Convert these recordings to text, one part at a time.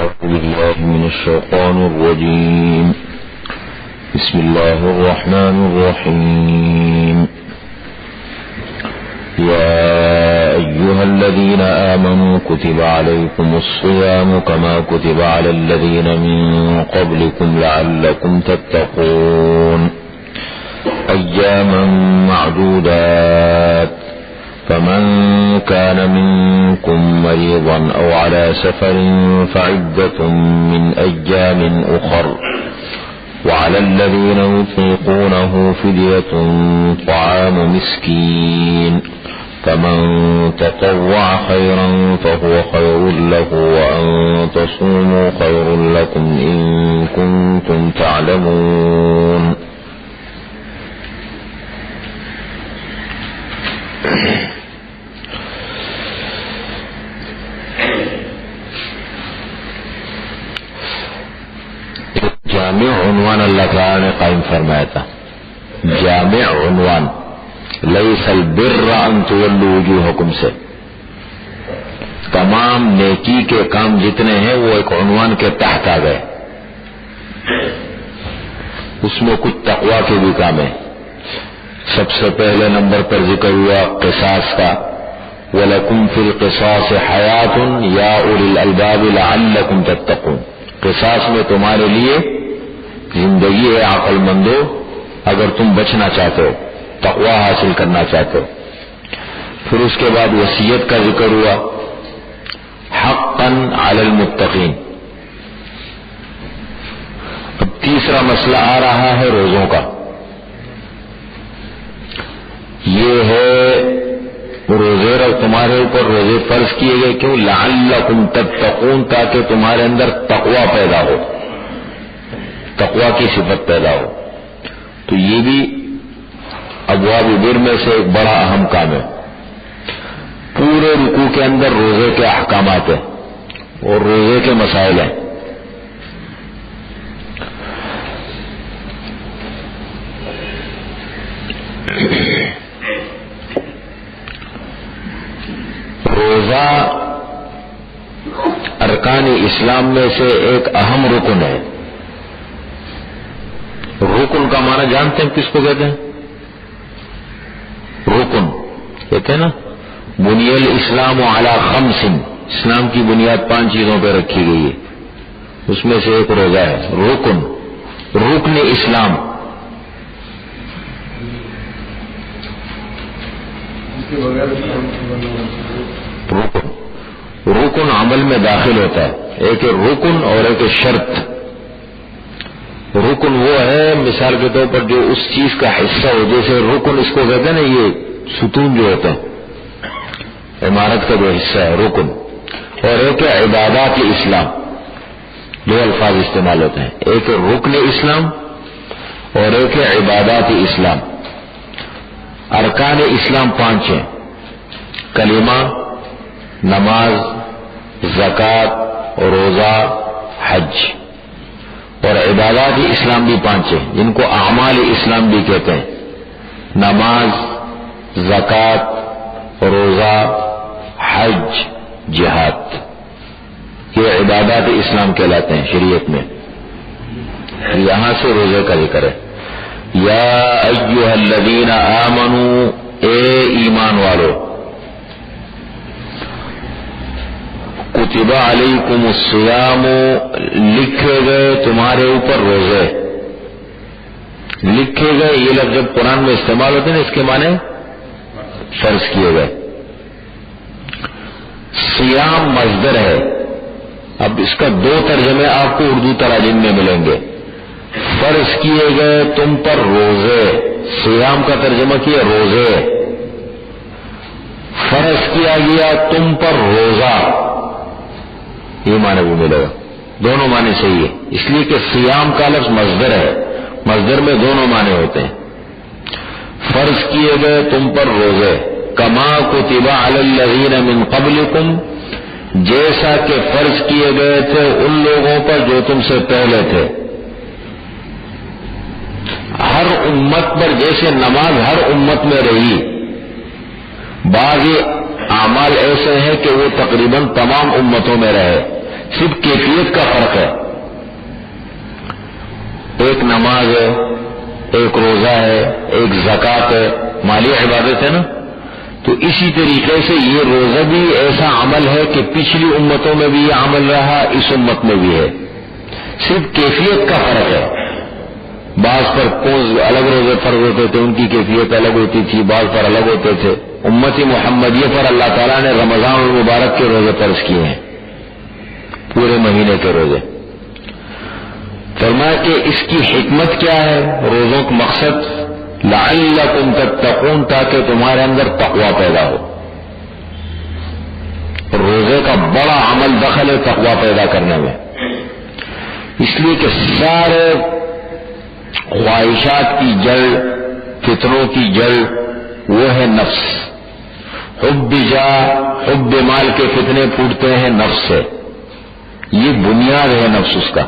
أعوذ بالله من الشيطان الرجيم. بسم الله الرحمن الرحيم. يا أيها الذين آمنوا كتب عليكم الصيام كما كتب على الذين من قبلكم لعلكم تتقون أياما معدودات فمن كان منكم مريضا أو على سفر فعدة من أيام أخر وعلى الذين يطيقونه فدية طعام مسكين فمن تطوع خيرا فهو خير له وأن تصوموا خير لكم إن كنتم تعلمون. جامع عنوان اللہ تعالی نے قائم فرمایا تھا. جامع عنوان لیس البر ان تولوا وجوہکم سے تمام نیکی کے کام جتنے ہیں وہ ایک عنوان کے تحت آ گئے. اس میں کچھ تقوی کے بھی کام ہیں. سب سے پہلے نمبر پر ذکر ہوا قصاص کا. وَلَكُمْ فِي الْقِصَاصِ حَيَاةٌ يَا أُولِي الْأَلْبَابِ لَعَلَّكُمْ تَتَّقُونَ. قصاص میں تمہارے لیے زندگی ہے عقل مندو اگر تم بچنا چاہتے ہو، تقوی حاصل کرنا چاہتے ہو. پھر اس کے بعد وصیت کا ذکر ہوا. حقاً علی المتقین. اب تیسرا مسئلہ آ رہا ہے روزوں کا. یہ ہے روزے تمہارے اوپر روزے فرض کیے گئے کیوں؟ لعلکم تتقون، تاکہ تمہارے اندر تقوی پیدا ہو، تقوی کی صفت پیدا ہو. تو یہ بھی ابواب بر میں سے ایک بڑا اہم کام ہے. پورے رکوع کے اندر روزے کے احکامات ہیں اور روزے کے مسائل ہیں. روزہ ارکان اسلام میں سے ایک اہم رکن ہے. رکن کا معنی جانتے ہیں کس کو کہتے ہیں؟ رکن کہتے ہیں نا. بنی الاسلام علی خمس، اسلام کی بنیاد 5 چیزوں پہ رکھی گئی ہے، اس میں سے ایک روزہ ہے. رکن، رکن اسلام. رکن، رکن عمل میں داخل ہوتا ہے. ایک رکن اور ایک شرط. رکن وہ ہے مثال کے طور پر جو اس چیز کا حصہ ہو، جیسے رکن اس کو کہتے ہیں نا، یہ ستون جو ہوتا ہے عمارت کا جو حصہ ہے رکن. اور ایک عبادات اسلام. دو الفاظ استعمال ہوتے ہیں، ایک رکن اسلام اور ایک عبادات اسلام. ارکان اسلام 5 ہیں: کلمہ، نماز، زکوٰۃ، روزہ، حج. اور عبادات اسلام بھی 5 ہیں جن کو اعمال اسلام بھی کہتے ہیں: نماز، زکوٰۃ، روزہ، حج، جہاد. یہ عبادات اسلام کہلاتے ہیں شریعت میں. یہاں سے روزے کا ذکر ہے. یا ایھا الذین آمنوا، اے ایمان والو، کتب علیکم الصیام، لکھے گئے تمہارے اوپر روزے. لکھے گئے یہ لفظ جب قرآن میں استعمال ہوتے ہیں نا، اس کے معنی فرض کیے گئے. صیام مصدر ہے. اب اس کا 2 ترجمے آپ کو اردو تراجم میں ملیں گے. فرض کیے گئے تم پر روزے. صیام کا ترجمہ کیا روزے. فرض کیا گیا تم پر روزہ، یہ معنی بھی ملے گا. دونوں معنی صحیح ہے، اس لیے کہ صیام کا لفظ مصدر ہے. مصدر میں دونوں معنی ہوتے ہیں. فرض کیے گئے تم پر روزے. کما کتب علی الذین من قبلکم، جیسا کہ فرض کیے گئے تھے ان لوگوں پر جو تم سے پہلے تھے. ہر امت پر جیسے نماز ہر امت میں رہی، بعض اعمال ایسے ہیں کہ وہ تقریباً تمام امتوں میں رہے. صرف کیفیت کا فرق ہے. ایک نماز ہے، ایک روزہ ہے، ایک زکوٰۃ ہے، مالی عبادت ہے نا. تو اسی طریقے سے یہ روزہ بھی ایسا عمل ہے کہ پچھلی امتوں میں بھی یہ عمل رہا، اس امت میں بھی ہے. صرف کیفیت کا فرق ہے. بعض پر الگ روزے فرض ہوتے تھے، ان کی کیفیت الگ ہوتی تھی، بعض پر الگ ہوتے تھے. امتی محمدیہ پر اللہ تعالیٰ نے رمضان المبارک کے روزے فرض کیے ہیں، پورے مہینے کے روزے. فرمایا کہ اس کی حکمت کیا ہے، روزوں کا مقصد لعلکم تتقون، تاکہ تمہارے اندر تقوی پیدا ہو. روزے کا بڑا عمل دخل ہے تقوی پیدا کرنے میں، اس لیے کہ سارے خواہشات کی جڑ، فتنوں کی جڑ وہ ہے نفس. حب جاہ، حب مال کے فتنے پھوٹتے ہیں نفس سے، یہ بنیاد ہے نفس اس کا.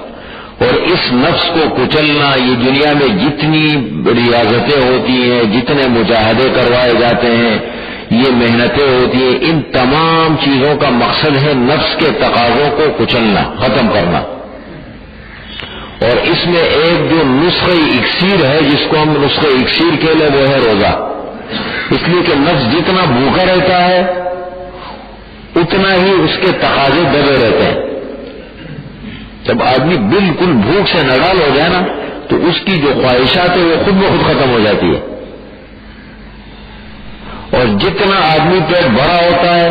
اور اس نفس کو کچلنا، یہ دنیا میں جتنی ریاضتیں ہوتی ہیں، جتنے مجاہدے کروائے جاتے ہیں، یہ محنتیں ہوتی ہیں، ان تمام چیزوں کا مقصد ہے نفس کے تقاضوں کو کچلنا، ختم کرنا. اور اس میں ایک جو نسخہ اکسیر ہے، جس کو ہم نسخہ اکسیر کہہ لیں، وہ ہے روزہ. اس لیے کہ نفس جتنا بھوکا رہتا ہے اتنا ہی اس کے تقاضے دبے رہتے ہیں. جب آدمی بالکل بھوک سے نڈال ہو جائے نا تو اس کی جو خواہشات ہے وہ خود بخود ختم ہو جاتی ہے. اور جتنا آدمی پیٹ بھرا ہوتا ہے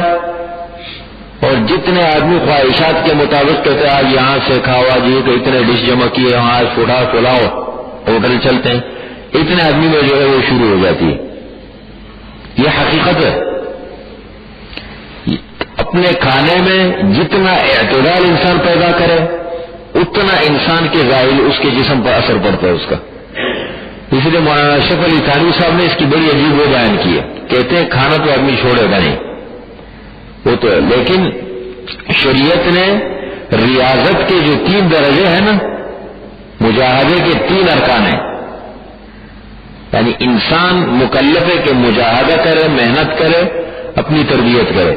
اور جتنے آدمی خواہشات کے مطابق کہتے ہیں آج یہاں سے کھاؤ، آج یہ کہ اتنے ڈش جمع کیے، آج پلاؤ ہوٹل چلتے ہیں، اتنے آدمی میں جو ہے وہ شروع ہو جاتی ہے. یہ حقیقت ہے. اپنے کھانے میں جتنا اعتدال انسان پیدا کرے اتنا انسان کے ظاہر اس کے جسم پر اثر پڑتا ہے اس کا. اس لیے مولانا اشرف علی تھانوی صاحب نے اس کی بڑی عجیب وہ بیان کی ہے. کہتے ہیں کھانا تو آدمی چھوڑے گا نہیں، وہ تو ہے، لیکن شریعت نے ریاضت کے جو 3 درجے ہیں نا، مجاہدے کے 3 ارکان ہیں. یعنی انسان مکلف ہے کہ مجاہدہ کرے، محنت کرے، اپنی تربیت کرے.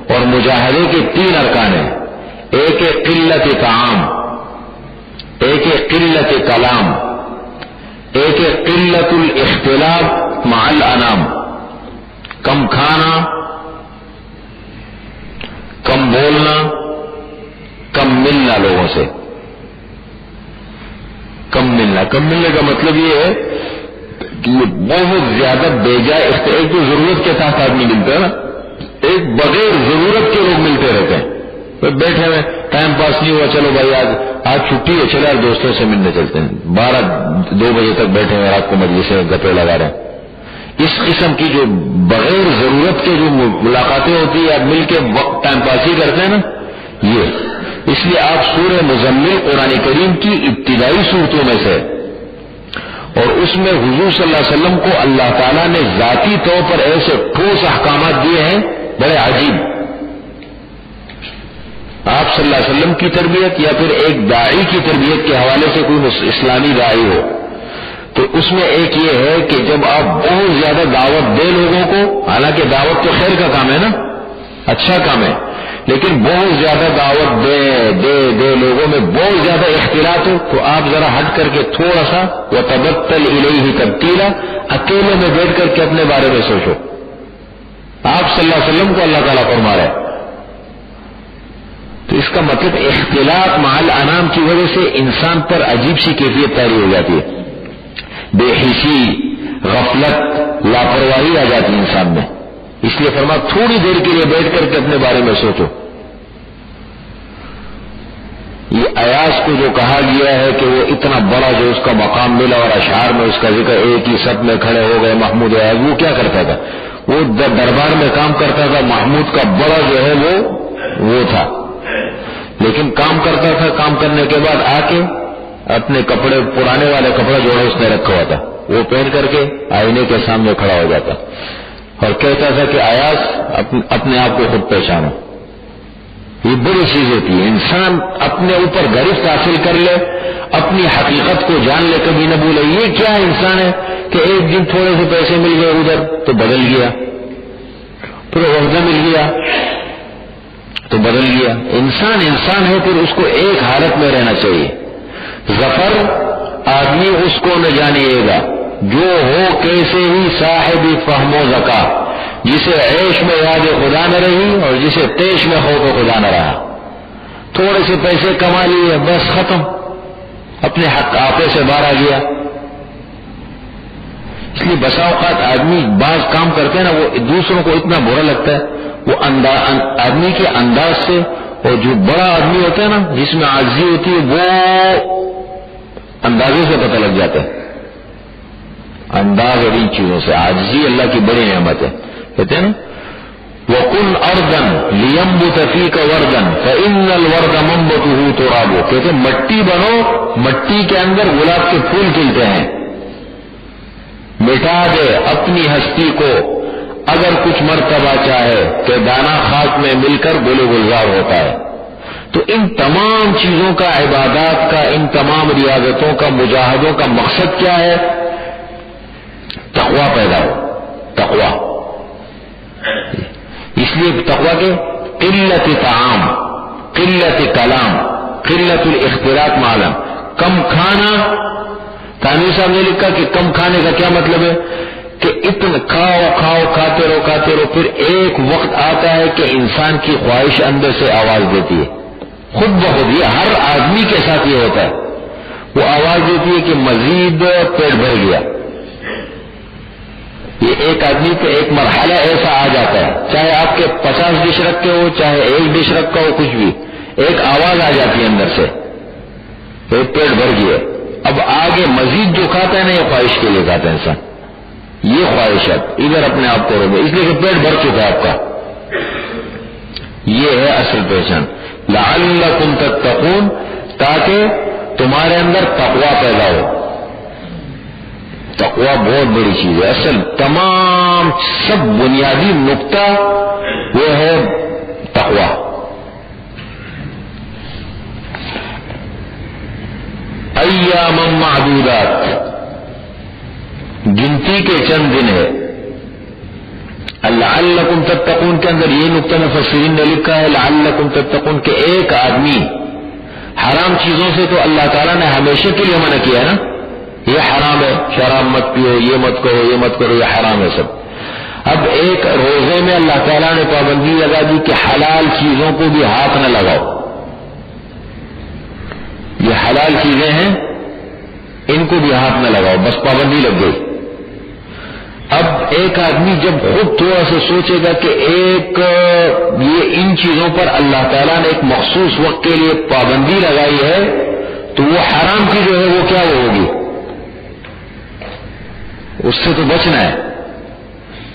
اور مجاہدے کے 3 ارکان ہیں. ایک ہے قلت طعام، ایک ہے قلت کلام، ایک ہے قلت الاختلاط مع الانام. کم کھانا، کم بولنا، کم ملنا لوگوں سے. کم ملنے کا مطلب یہ ہے کہ یہ بہت زیادہ بیجا ایک تو ضرورت کے ساتھ آدمی ملتا ہے نا، ایک بغیر ضرورت کے لوگ ملتے رہتے ہیں. بیٹھے ہوئے ٹائم پاس نہیں ہوا، چلو بھائی آج چھٹی ہے، چلے یار دوستوں سے ملنے چلتے ہیں. 12-2 بجے تک بیٹھے ہیں، رات کو مجلس سے گپے لگا رہے ہیں. اس قسم کی جو بغیر ضرورت کے جو ملاقاتیں ہوتی ہیں، مل کے وقت ٹائم پاس ہی کرتے ہیں نا، یہ. اس لیے آپ سورہ مزمل قرآن کریم کی ابتدائی صورتوں میں سے، اور اس میں حضور صلی اللہ علیہ وسلم کو اللہ تعالیٰ نے ذاتی طور پر ایسے ٹھوس احکامات دیے ہیں بڑے عجیب. آپ صلی اللہ علیہ وسلم کی تربیت یا پھر ایک داعی کی تربیت کے حوالے سے کوئی اسلامی داعی ہو تو اس میں ایک یہ ہے کہ جب آپ بہت زیادہ دعوت دیں لوگوں کو، حالانکہ دعوت تو خیر کا کام ہے نا، اچھا کام ہے، لیکن بہت زیادہ دعوت دے لوگوں میں بہت زیادہ اختلاط ہو تو آپ ذرا ہٹ کر کے تھوڑا سا وتبتل الیہ تبتیلا، اکیلے میں بیٹھ کر کے اپنے بارے میں سوچو. آپ صلی اللہ علیہ وسلم کو اللہ تعالیٰ فرما رہا ہے. تو اس کا مطلب اختلاط مع الانام کی وجہ سے انسان پر عجیب سی کیفیت طاری ہو جاتی ہے، بے حسی، غفلت، لاپرواہی آ جاتی ہے انسان میں. اس لیے فرما تھوڑی دیر کے لیے بیٹھ کر کے اپنے بارے میں سوچو. یہ ایاز کو جو کہا گیا ہے کہ وہ اتنا بڑا جو اس کا مقام ملا اور اشعار میں اس کا ذکر ایک ہی سب میں کھڑے ہو گئے محمود ایاز، وہ کیا کرتا تھا؟ وہ دربار میں کام کرتا تھا. محمود کا بڑا جو ہے وہ تھا، لیکن کام کرتا تھا. کام کرنے کے بعد آ کے اپنے کپڑے، پرانے والے کپڑے جو ہے اس نے رکھا ہوا تھا، وہ پہن کر کے آئینے کے سامنے کھڑا ہو جاتا اور کہتا تھا کہ ایاز اپنے آپ کو خود پہچانو. یہ بڑی چیز ہوتی ہے، انسان اپنے اوپر گرفت حاصل کر لے، اپنی حقیقت کو جان لے، کبھی نہ بھولے. یہ کیا انسان ہے کہ ایک دن تھوڑے سے پیسے مل گئے ادھر تو بدل گیا، پھر عہدہ مل گیا تو بدل گیا. انسان انسان ہے، پھر اس کو ایک حالت میں رہنا چاہیے. ظفر آدمی اس کو نہ جانیے گا جو ہو کیسے ہی صاحب فہم و ذکا، جسے عیش میں یاد خدا نہ رہی اور جسے تیش میں خوف خدا نہ رہا. تھوڑے سے پیسے کما لیے بس ختم، اپنے حق آپے سے باہر آ گیا. اس لیے بسا اوقات آدمی بعض کام کرتے ہیں نا، وہ دوسروں کو اتنا برا لگتا ہے، وہ آدمی کے انداز سے. اور جو بڑا آدمی ہوتا ہے نا جس میں عاجزی ہوتی ہے، وہ اندازے سے پتہ لگ جاتا ہے. انداز اور ان چیزوں سے عاجزی اللہ کی بڑی نعمت ہے. کہتے ہیں نا وَقُلْ أَرْضًا لِيَنْبُتَ فِيكَ وَرْدًا فَإِنَّ الْوَرْدَ مَنْبَتُهُ تُرَابُ. کہتے ہیں مٹی بنو، مٹی کے اندر گلاب کے پھول کھلتے ہیں. مٹا دے اپنی ہستی کو اگر کچھ مرتبہ چاہے کہ دانا خاک میں مل کر گل گلزار ہوتا ہے. تو ان تمام چیزوں کا، عبادات کا، ان تمام ریاضتوں کا، مجاہدوں کا مقصد کیا ہے؟ تقویٰ پیدا ہو. تقویٰ، اس لیے تقویٰ کے قلت طعام، قلت کلام، قلت الاختلاط معلوم. کم کھانا. تانوی صاحب نے لکھا کہ کم کھانے کا کیا مطلب ہے کہ اتنا کھاؤ کھاؤ، کھاتے رہو کھاتے رہو، پھر ایک وقت آتا ہے کہ انسان کی خواہش اندر سے آواز دیتی ہے خود بخود. یہ ہر آدمی کے ساتھ یہ ہوتا ہے، وہ آواز دیتی ہے کہ مزید پیٹ بھر گیا. یہ ایک آدمی پہ ایک مرحلہ ایسا آ جاتا ہے، چاہے آپ کے 50 ڈش رکھے ہو، چاہے ایک ڈش رکھا ہو، کچھ بھی، ایک آواز آ جاتی ہے اندر سے پیٹ بھر گیا. اب آگے مزید جو کھاتا ہے نا، یہ خواہش کے لیے کھاتا ہے انسان. یہ خواہشات ادھر اپنے آپ کو روکے، اس لیے کہ پیٹ بھر چکا ہے آپ کا. یہ ہے اصل پہچان. لعلکم تتقون، تاکہ تمہارے اندر تقویٰ پیدا ہو. تقویٰ بہت بڑی چیز ہے. اصل تمام سب بنیادی نقطہ وہ ہے تقویٰ. ایام معدودات، گنتی کے چند دن ہے. لعلکم تتقون کے اندر یہ نقطہ مفسرین نے لکھا ہے لعلکم تتقون کہ ایک آدمی حرام چیزوں سے تو اللہ تعالیٰ نے ہمیشہ کے لیے منع کیا ہے نا، یہ حرام ہے، شراب مت پیو، یہ مت کرو، یہ مت کرو، یہ حرام ہے سب. اب ایک روزے میں اللہ تعالیٰ نے پابندی لگا دی کہ حلال چیزوں کو بھی ہاتھ نہ لگاؤ. یہ حلال چیزیں ہیں، ان کو بھی ہاتھ نہ لگاؤ، بس پابندی لگ گئی. اب ایک آدمی جب خود تھوڑا سا سوچے گا کہ ایک یہ ان چیزوں پر اللہ تعالیٰ نے ایک مخصوص وقت کے لیے پابندی لگائی ہے، تو وہ حرام کی جو ہے وہ کیا ہوگی، اس سے تو بچنا ہے.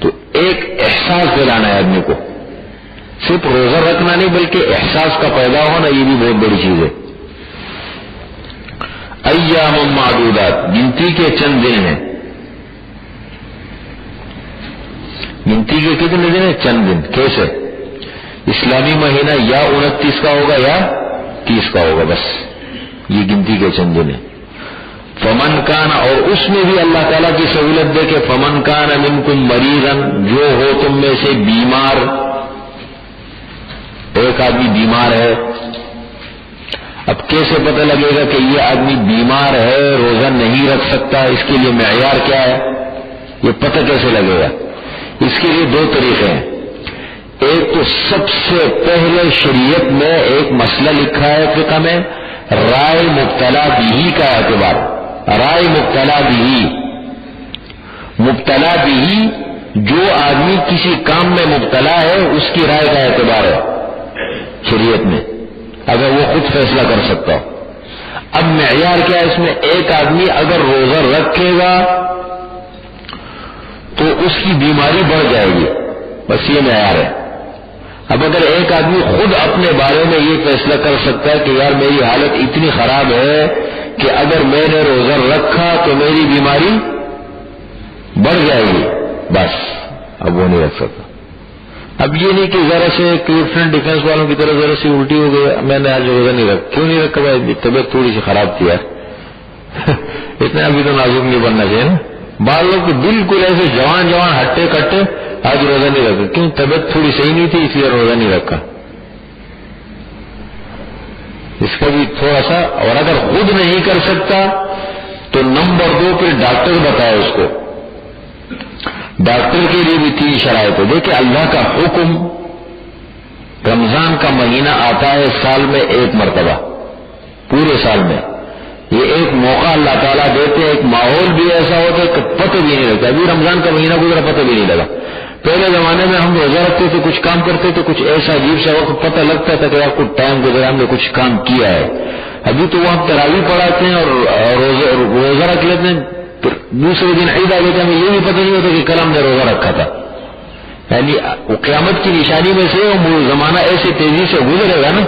تو ایک احساس دلانا ہے آدمی کو، صرف روزہ رکھنا نہیں بلکہ احساس کا پیدا ہونا، یہ بھی بہت بڑی چیز ہے. ایام معدودات، گنتی کے چند دن ہیں. گنتی کے کتنے دن ہیں؟ چند دن. کیسے؟ اسلامی مہینہ یا 29 کا ہوگا یا 30 کا ہوگا، بس یہ گنتی کے چند دن ہیں. فمن کان، اور اس میں بھی اللہ تعالیٰ کی سہولت دے کہ فمن کان منکم مریضا، جو ہو تم میں سے بیمار. ایک آدمی بیمار ہے، اب کیسے پتہ لگے گا کہ یہ آدمی بیمار ہے، روزہ نہیں رکھ سکتا؟ اس کے لیے معیار کیا ہے، یہ پتہ کیسے لگے گا؟ اس کے لیے 2 طریقے ہیں. ایک تو سب سے پہلے شریعت میں ایک مسئلہ لکھا ہے فقہ میں، رائے مبتلا بھی کا اعتبار. رائے مبتلا بھی، مبتلا بھی جو آدمی کسی کام میں مبتلا ہے اس کی رائے کا اعتبار ہے شریعت میں، اگر وہ خود فیصلہ کر سکتا ہو. اب معیار کیا ہے اس میں؟ ایک آدمی اگر روزہ رکھے گا تو اس کی بیماری بڑھ جائے گی، بس یہ معیار ہے. اب اگر ایک آدمی خود اپنے بارے میں یہ فیصلہ کر سکتا ہے کہ یار میری حالت اتنی خراب ہے کہ اگر میں نے روزہ رکھا تو میری بیماری بڑھ جائے گی، بس اب وہ نہیں رکھ سکتا. اب یہ نہیں کہ ذرا سے کرنٹ ڈیفینس والوں کی طرح ذرا سی الٹی ہو گئی، میں نے آج روزہ نہیں رکھا. کیوں نہیں رکھا بھائی؟ طبیعت تھوڑی سی خراب تھی یار. اتنا ابھی تو نازک نہیں بننا چاہیے نا. بعض لوگ بالکل ایسے جوان ہٹے کٹے آج روزہ نہیں رکھا، کیوں؟ طبیعت تھوڑی صحیح نہیں تھی اس لیے روزہ نہیں رکھا. اس کا بھی تھوڑا سا. اور اگر خود نہیں کر سکتا تو نمبر 2 پھر ڈاکٹر بتائے اس کو. ڈاکٹر کے لیے بھی 3 شرائط ہے. دیکھیں اللہ کا حکم رمضان کا مہینہ آتا ہے سال میں 1 مرتبہ, پورے سال میں. یہ ایک موقع اللہ تعالیٰ دیتے ہیں, ایک ماحول بھی ایسا ہوتا ہے کہ پتہ بھی نہیں لگتا. ابھی رمضان کا مہینہ گزرا پتہ بھی نہیں لگا. پہلے زمانے میں ہم روزہ رکھتے تھے, کچھ کام کرتے تھے, کچھ ایسا عجیب سا وقت پتہ لگتا تھا کہ آپ کو ٹائم گزرا, ہم نے کچھ کام کیا ہے. ابھی تو وہاں تراویح پڑھاتے ہیں اور روزہ رکھ لیتے ہیں, پھر دوسرے دن عید آ جاتا ہے, ہمیں یہ بھی پتہ نہیں ہوتا کہ کل ہم نے روزہ رکھا تھا. یعنی قیامت کی نشانی میں سے وہ زمانہ ایسے تیزی سے گزرے گا نا,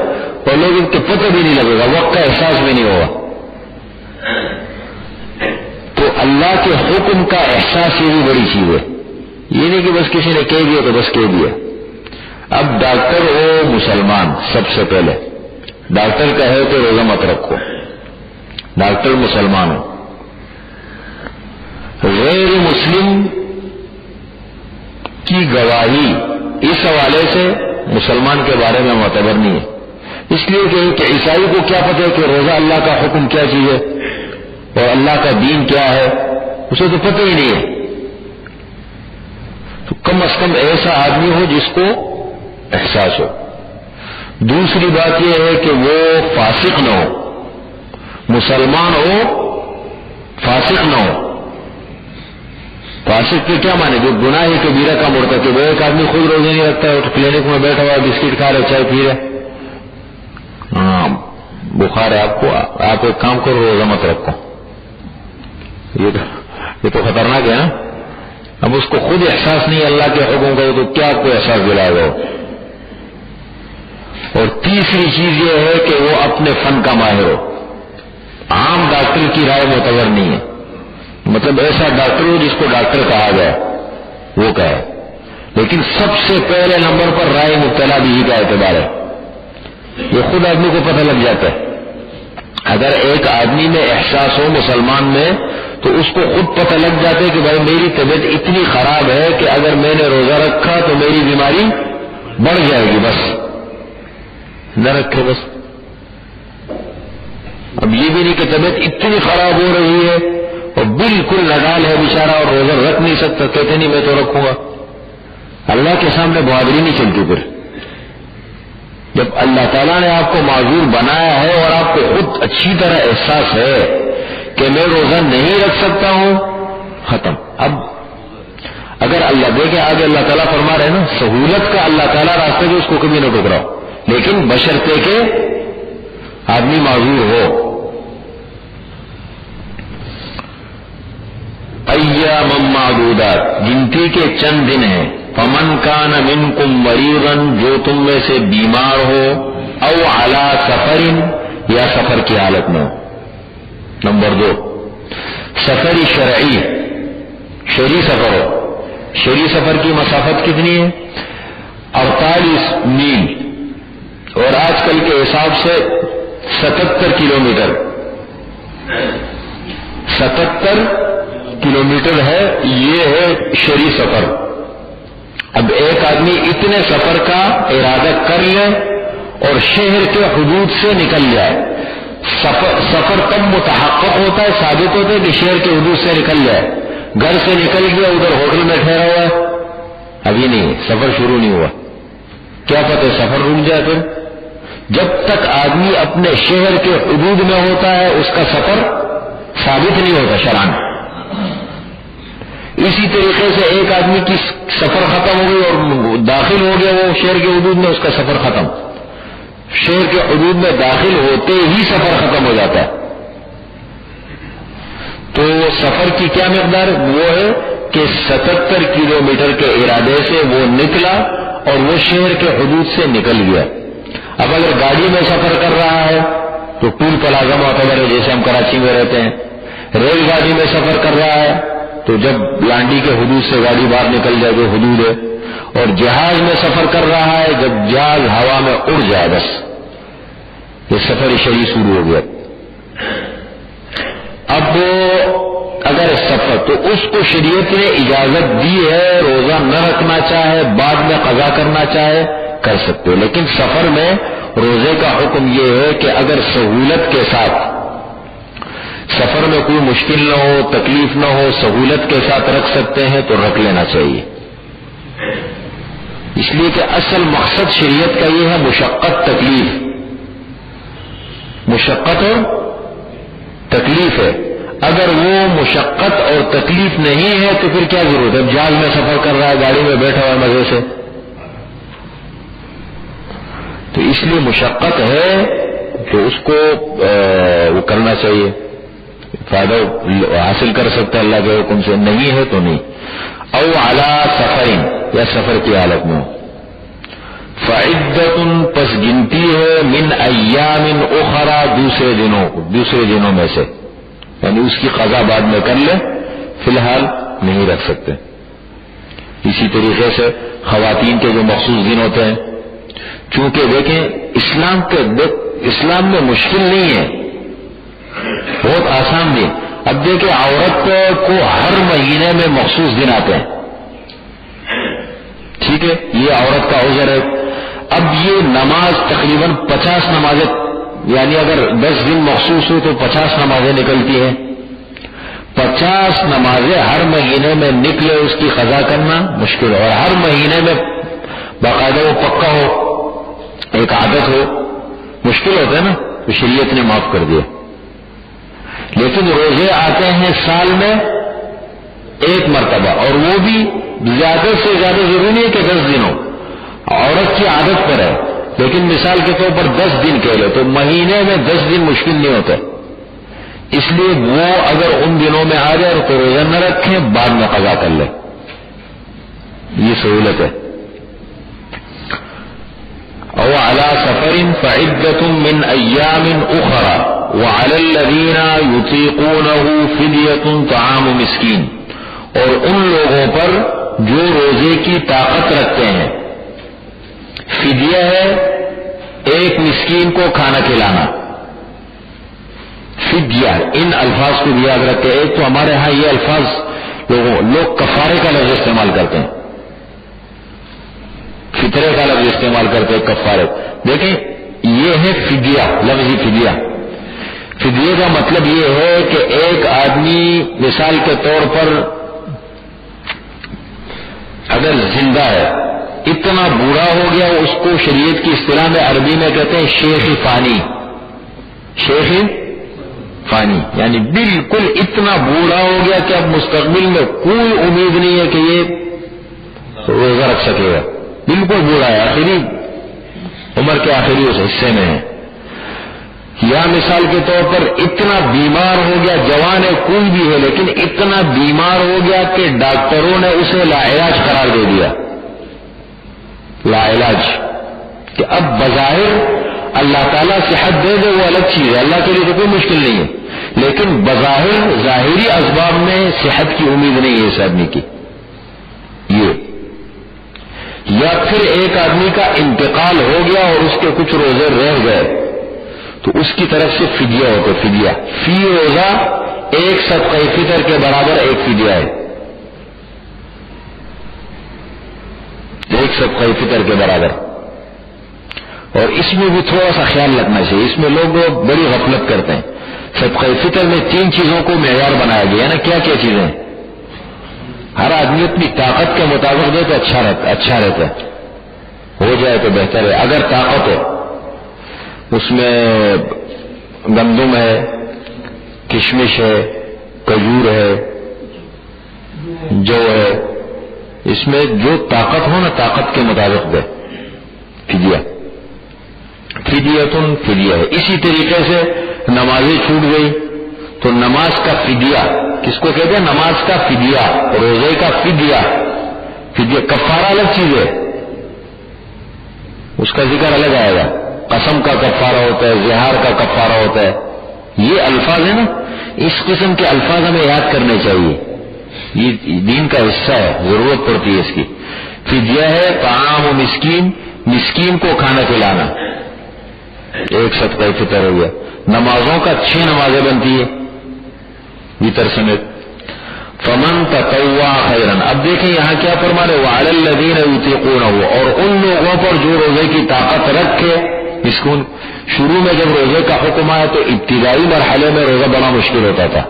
اور لوگ ان کے پتہ بھی نہیں لگے گا, وقت کا احساس بھی نہیں ہوگا. تو اللہ کے حکم کا احساس یہ بھی بڑی چیز ہے. یہ نہیں کہ بس کسی نے کہہ دیا تو بس کہہ دیا. اب ڈاکٹر ہو مسلمان, سب سے پہلے ڈاکٹر کہے تو روزہ مت رکھو, ڈاکٹر مسلمان ہو. غیر مسلم کی گواہی اس حوالے سے مسلمان کے بارے میں معتبر نہیں ہے. اس لیے کہ عیسائی کو کیا پتہ ہے کہ روزہ اللہ کا حکم کیا چیز ہے اور اللہ کا دین کیا ہے, اسے تو پتہ ہی نہیں ہے. تو کم از کم ایسا آدمی ہو جس کو احساس ہو. دوسری بات یہ ہے کہ وہ فاسق نہ ہو, مسلمان ہو فاسق نہ ہو. فاسق کے کیا مانے, جو گناہ کبیرہ کا مرتکب ہے. ایک آدمی خود روزے نہیں رکھتا ہے, کلینک میں بیٹھا ہوا بسکٹ کھا رہا, چائے پی رہا, ہاں بخار ہے آپ کو, آپ ایک کام کرو روزہ مت رکھو. یہ تو خطرناک ہے نا. اب اس کو خود احساس نہیں اللہ کے حکم کا, تو کیا کوئی احساس دلائے گا. اور تیسری چیز یہ ہے کہ وہ اپنے فن کا ماہر ہو. عام ڈاکٹر کی رائے معتبر نہیں ہے, مطلب ایسا ڈاکٹر ہو جس کو ڈاکٹر کہا جائے وہ کہے. لیکن سب سے پہلے نمبر پر رائے مبتلا بھی کا اعتبار ہے. یہ خود آدمی کو پتہ لگ جاتا ہے. اگر ایک آدمی میں احساس ہو مسلمان میں, تو اس کو خود پتہ لگ جاتا ہے کہ بھائی میری طبیعت اتنی خراب ہے کہ اگر میں نے روزہ رکھا تو میری بیماری بڑھ جائے گی, بس نہ رکھے بس. اب یہ بھی نہیں کہ طبیعت اتنی خراب ہو رہی ہے اور بالکل نڈال ہے بیچارہ اور روزہ رکھ نہیں سکتا, کہتے نہیں میں تو رکھوں گا. اللہ کے سامنے بہادری نہیں چلتی. پھر جب اللہ تعالیٰ نے آپ کو معذور بنایا ہے اور آپ کو خود اچھی طرح احساس ہے کہ میں روزہ نہیں رکھ سکتا ہوں, ختم. اب اگر اللہ دیکھے آگے اللہ تعالیٰ فرما رہے نا, سہولت کا اللہ تعالیٰ راستے میں اس کو کبھی نہ ٹکراؤ, لیکن بشرطے کہ آدمی معذور ہو. ایام معدودات, گنتی کے چند دن ہیں. فمن کان منکم مریضا, جو تم میں سے بیمار ہو, او علی سفر, یا سفر کی حالت میں ہو. نمبر 2 سفر شرعی, شرعی سفر ہو. شرعی سفر کی مسافت کتنی ہے؟ 48 میل, اور آج کل کے حساب سے 77 کلومیٹر. 77 کلومیٹر ہے, یہ ہے شرعی سفر. اب ایک آدمی اتنے سفر کا ارادہ کر لے اور شہر کے حدود سے نکل جائے. سفر تب متحقق ہوتا ہے, ثابت ہوتا ہے کہ شہر کے حدود سے نکل جائے. گھر سے نکل گیا, ادھر ہوٹل میں ٹھہرا ہوا ہے, ابھی نہیں, سفر شروع نہیں ہوا. کیا پتہ سفر رک جائے. پھر جب تک آدمی اپنے شہر کے حدود میں ہوتا ہے اس کا سفر ثابت نہیں ہوتا شرعاً. اسی طریقے سے ایک آدمی کی سفر ختم ہو گئی اور داخل ہو گیا وہ شہر کے حدود میں, اس کا سفر ختم. شہر کے حدود میں داخل ہوتے ہی سفر ختم ہو جاتا ہے. تو سفر کی کیا مقدار وہ ہے کہ 77 کلومیٹر کے ارادے سے وہ نکلا اور وہ شہر کے حدود سے نکل گیا. اب اگر گاڑی میں سفر کر رہا ہے تو ٹول پلازا معتبر ہے, جیسے ہم کراچی میں رہتے ہیں. ریل گاڑی میں سفر کر رہا ہے تو جب لانڈی کے حدود سے گاڑی باہر نکل جائے جو حدود ہے. اور جہاز میں سفر کر رہا ہے, جب جہاز ہوا میں اڑ جائے بس یہ سفر شرعی شروع ہو گیا. اب اگر سفر تو اس کو شریعت نے اجازت دی ہے, روزہ نہ رکھنا چاہے بعد میں قضا کرنا چاہے کر سکتے, لیکن سفر میں روزے کا حکم یہ ہے کہ اگر سہولت کے ساتھ، سفر میں کوئی مشکل نہ ہو، تکلیف نہ ہو، سہولت کے ساتھ رکھ سکتے ہیں تو رکھ لینا چاہیے، اس لیے کہ اصل مقصد شریعت کا یہ ہے مشقت تکلیف، مشقت اور تکلیف ہے۔ اگر وہ مشقت اور تکلیف نہیں ہے تو پھر کیا ضرورت ہے؟ جہاز میں سفر کر رہا ہے، گاڑی میں بیٹھا ہوا ہے مزے سے، تو اس لیے مشقت ہے تو اس کو وہ کرنا چاہیے، فائدہ حاصل کر سکتا ہے اللہ کے حکم سے، نہیں ہے تو نہیں۔ او علی سفرین، یا سفر کی حالت میں، فعدۃ پس گنتی ہے، من ایام اخرى دوسرے دنوں میں سے، یعنی اس کی قضا بعد میں کر لے، فی الحال نہیں رکھ سکتے۔ اسی طریقے سے خواتین کے جو مخصوص دن ہوتے ہیں، چونکہ دیکھیں اسلام میں مشکل نہیں ہے، بہت آسان بھی۔ اب دیکھیں عورت کو ہر مہینے میں مخصوص دن آتے ہیں، ٹھیک ہے، یہ عورت کا عذر ہے۔ اب یہ نماز تقریباً 50 نمازیں، یعنی اگر 10 دن مخصوص ہو تو 50 نمازیں نکلتی ہیں، 50 نمازیں ہر مہینے میں نکلے، اس کی قضا کرنا مشکل ہے، اور ہر مہینے میں باقاعدہ وہ پکا ہو، ایک عادت ہو، مشکل ہوتا ہے نا، تو شریعت نے معاف کر دیا۔ لیکن روزے آتے ہیں سال میں ایک مرتبہ، اور وہ بھی زیادہ سے زیادہ ضروری نہیں ہے کہ 10 دن ہو، عورت کی عادت پر ہے، لیکن مثال کے طور پر 10 دن کہہ لو تو مہینے میں 10 دن مشکل نہیں ہوتا، اس لیے وہ اگر ان دنوں میں آ جائے تو روزہ نہ رکھیں، بعد میں قضا کر لیں، یہ سہولت ہے۔ او علی سفر فعدۃ من ایام اخرى وعلی الذین یطیقونہ فدیۃ طعام مسکین، اور ان لوگوں پر جو روزے کی طاقت رکھتے ہیں، فدیہ ہے ایک مسکین کو کھانا کھلانا، فدیہ، ان الفاظ کو بھی یاد رکھتے ہیں۔ ایک تو ہمارے ہاں یہ الفاظ لوگ کفارے کا لفظ استعمال کرتے ہیں، فطرے کا لفظ استعمال کرتے ہیں، کفارے، دیکھیں یہ ہے فدیہ، لفظی فدیہ۔ فدیے کا مطلب یہ ہے کہ ایک آدمی مثال کے طور پر اگر زندہ ہے، اتنا بوڑھا ہو گیا، اس کو شریعت کی اصطلاح میں عربی میں کہتے ہیں شیخ فانی، شیخ فانی، یعنی بالکل اتنا بوڑھا ہو گیا کہ اب مستقبل میں کوئی امید نہیں ہے کہ یہ روزہ رکھ سکے گا، بالکل بوڑھا ہے، آخری عمر کے آخری اس حصے میں ہے۔ یا مثال کے طور پر اتنا بیمار ہو گیا، جوان ہے کوئی بھی ہے لیکن اتنا بیمار ہو گیا کہ ڈاکٹروں نے اسے لاعلاج قرار دے دیا، لاعلاج، کہ اب بظاہر اللہ تعالیٰ صحت دے دے وہ الگ چیز ہے، اللہ کے لیے تو کوئی مشکل نہیں ہے، لیکن بظاہر ظاہری اسباب میں صحت کی امید نہیں ہے اس آدمی کی، یہ یا پھر ایک آدمی کا انتقال ہو گیا اور اس کے کچھ روزے رہ گئے تو اس کی طرف سے فدیہ ہوتا ہے، فدیہ فی روزہ ایک صدقہ فطر کے برابر ایک فدیہ ہے، ایک صدقہ فطر کے برابر۔ اور اس میں بھی تھوڑا سا خیال رکھنا چاہیے، اس میں لوگ بڑی غفلت کرتے ہیں۔ صدقہ فطر میں 3 چیزوں کو معیار بنایا گیا ہے نا، کیا کیا چیزیں؟ ہر آدمی اپنی طاقت کے مطابق دے تو اچھا رہتا ہے، ہو جائے تو بہتر ہے۔ اگر طاقت ہے، اس میں گندم ہے، کشمش ہے، کھجور ہے، جو ہے، اس میں جو طاقت ہو نا طاقت کے مطابق دے، فدیہ، فدیۃ فدیہ ہے۔ اسی طریقے سے نمازیں چھوٹ گئی تو نماز کا فدیہ، کس کو کہتے ہیں؟ نماز کا فدیہ، روزے کا فدیہ، فدیہ کفارہ الگ چیز ہے، اس کا ذکر الگ آئے گا، قسم کا کفارہ ہوتا ہے، زہار کا کفارہ ہوتا ہے، یہ الفاظ ہے نا، اس قسم کے الفاظ ہمیں یاد کرنے چاہیے، یہ دین کا حصہ ہے، ضرورت پڑتی ہے اس کی۔ فدیہ ہے طعام و مسکین، مسکین کو کھانا کھلانا، ایک صدقہ فطر ہو گیا۔ نمازوں کا 6 نمازیں بنتی ہے وتر سمیت۔ فمن تطوع خیرا، اب دیکھیں یہاں کیا فرما رہے، وعلی الذین یطیقونہ، اور ان لوگوں پر جو روزے کی طاقت رکھے، اس کو شروع میں جب روزے کا حکم آیا تو ابتدائی مرحلے میں روزہ بڑا مشکل ہوتا تھا،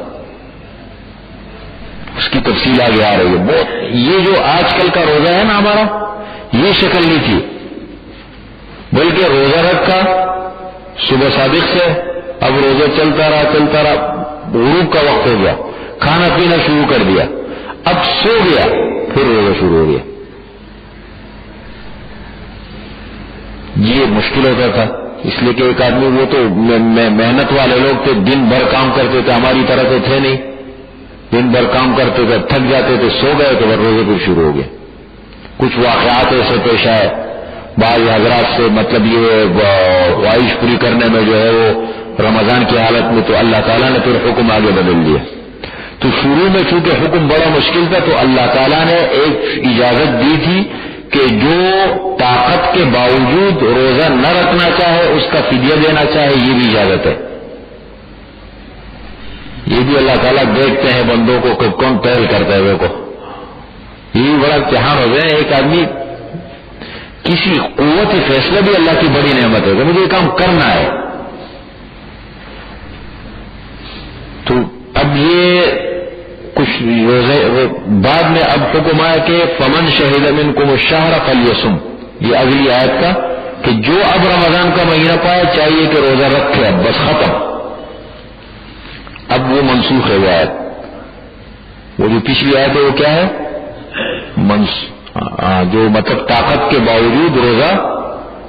اس کی تفصیل آگے آ رہی ہے بہت. یہ جو آج کل کا روزہ ہے نا ہمارا، یہ شکل نہیں تھی، بلکہ روزہ رکھا صبح صادق سے، اب روزہ چلتا رہا، غروب کا وقت ہو گیا، کھانا پینا شروع کر دیا، اب سو گیا، پھر روزہ شروع ہو گیا. یہ مشکل ہوتا تھا، اس لیے کہ ایک آدمی، وہ تو محنت والے لوگ تھے، دن بھر کام کرتے تھے، ہماری طرح تو تھے نہیں، دن بھر کام کرتے تھے، تھک جاتے تھے، سو گئے تو روزے پھر شروع ہو گئے. کچھ واقعات ایسے پیش آئے بعض حضرات سے، مطلب یہ خواہش پوری کرنے میں جو ہے وہ رمضان کی حالت میں، تو اللہ تعالیٰ نے پھر حکم آگے بدل دیا. تو شروع میں چونکہ حکم بڑا مشکل تھا تو اللہ تعالیٰ نے ایک اجازت دی تھی کہ جو طاقت کے باوجود روزہ نہ رکھنا چاہے اس کا فدیہ دینا چاہے، یہ بھی اجازت ہے. یہ بھی اللہ تعالیٰ دیکھتے ہیں بندوں کو کہ کون پہل کرتا ہے. وہ کو یہ بھی بڑا امتحان ہو گیا. ایک آدمی کسی قوت فیصلہ بھی اللہ کی بڑی نعمت ہے کہ مجھے یہ کام کرنا ہے. تو اب یہ کچھ روزے بعد میں اب حکم آیا کہ فمن شہد منکم الشہر فلیصم، یہ اگلی آیت کا کہ جو اب رمضان کا مہینہ پائے چاہیے کہ روزہ رکھے، اب بس ختم. اب وہ منسوخ ہے وہ آیت. وہ جو پچھلی آیت ہے وہ کیا ہے؟ جو مطلب طاقت کے باوجود روزہ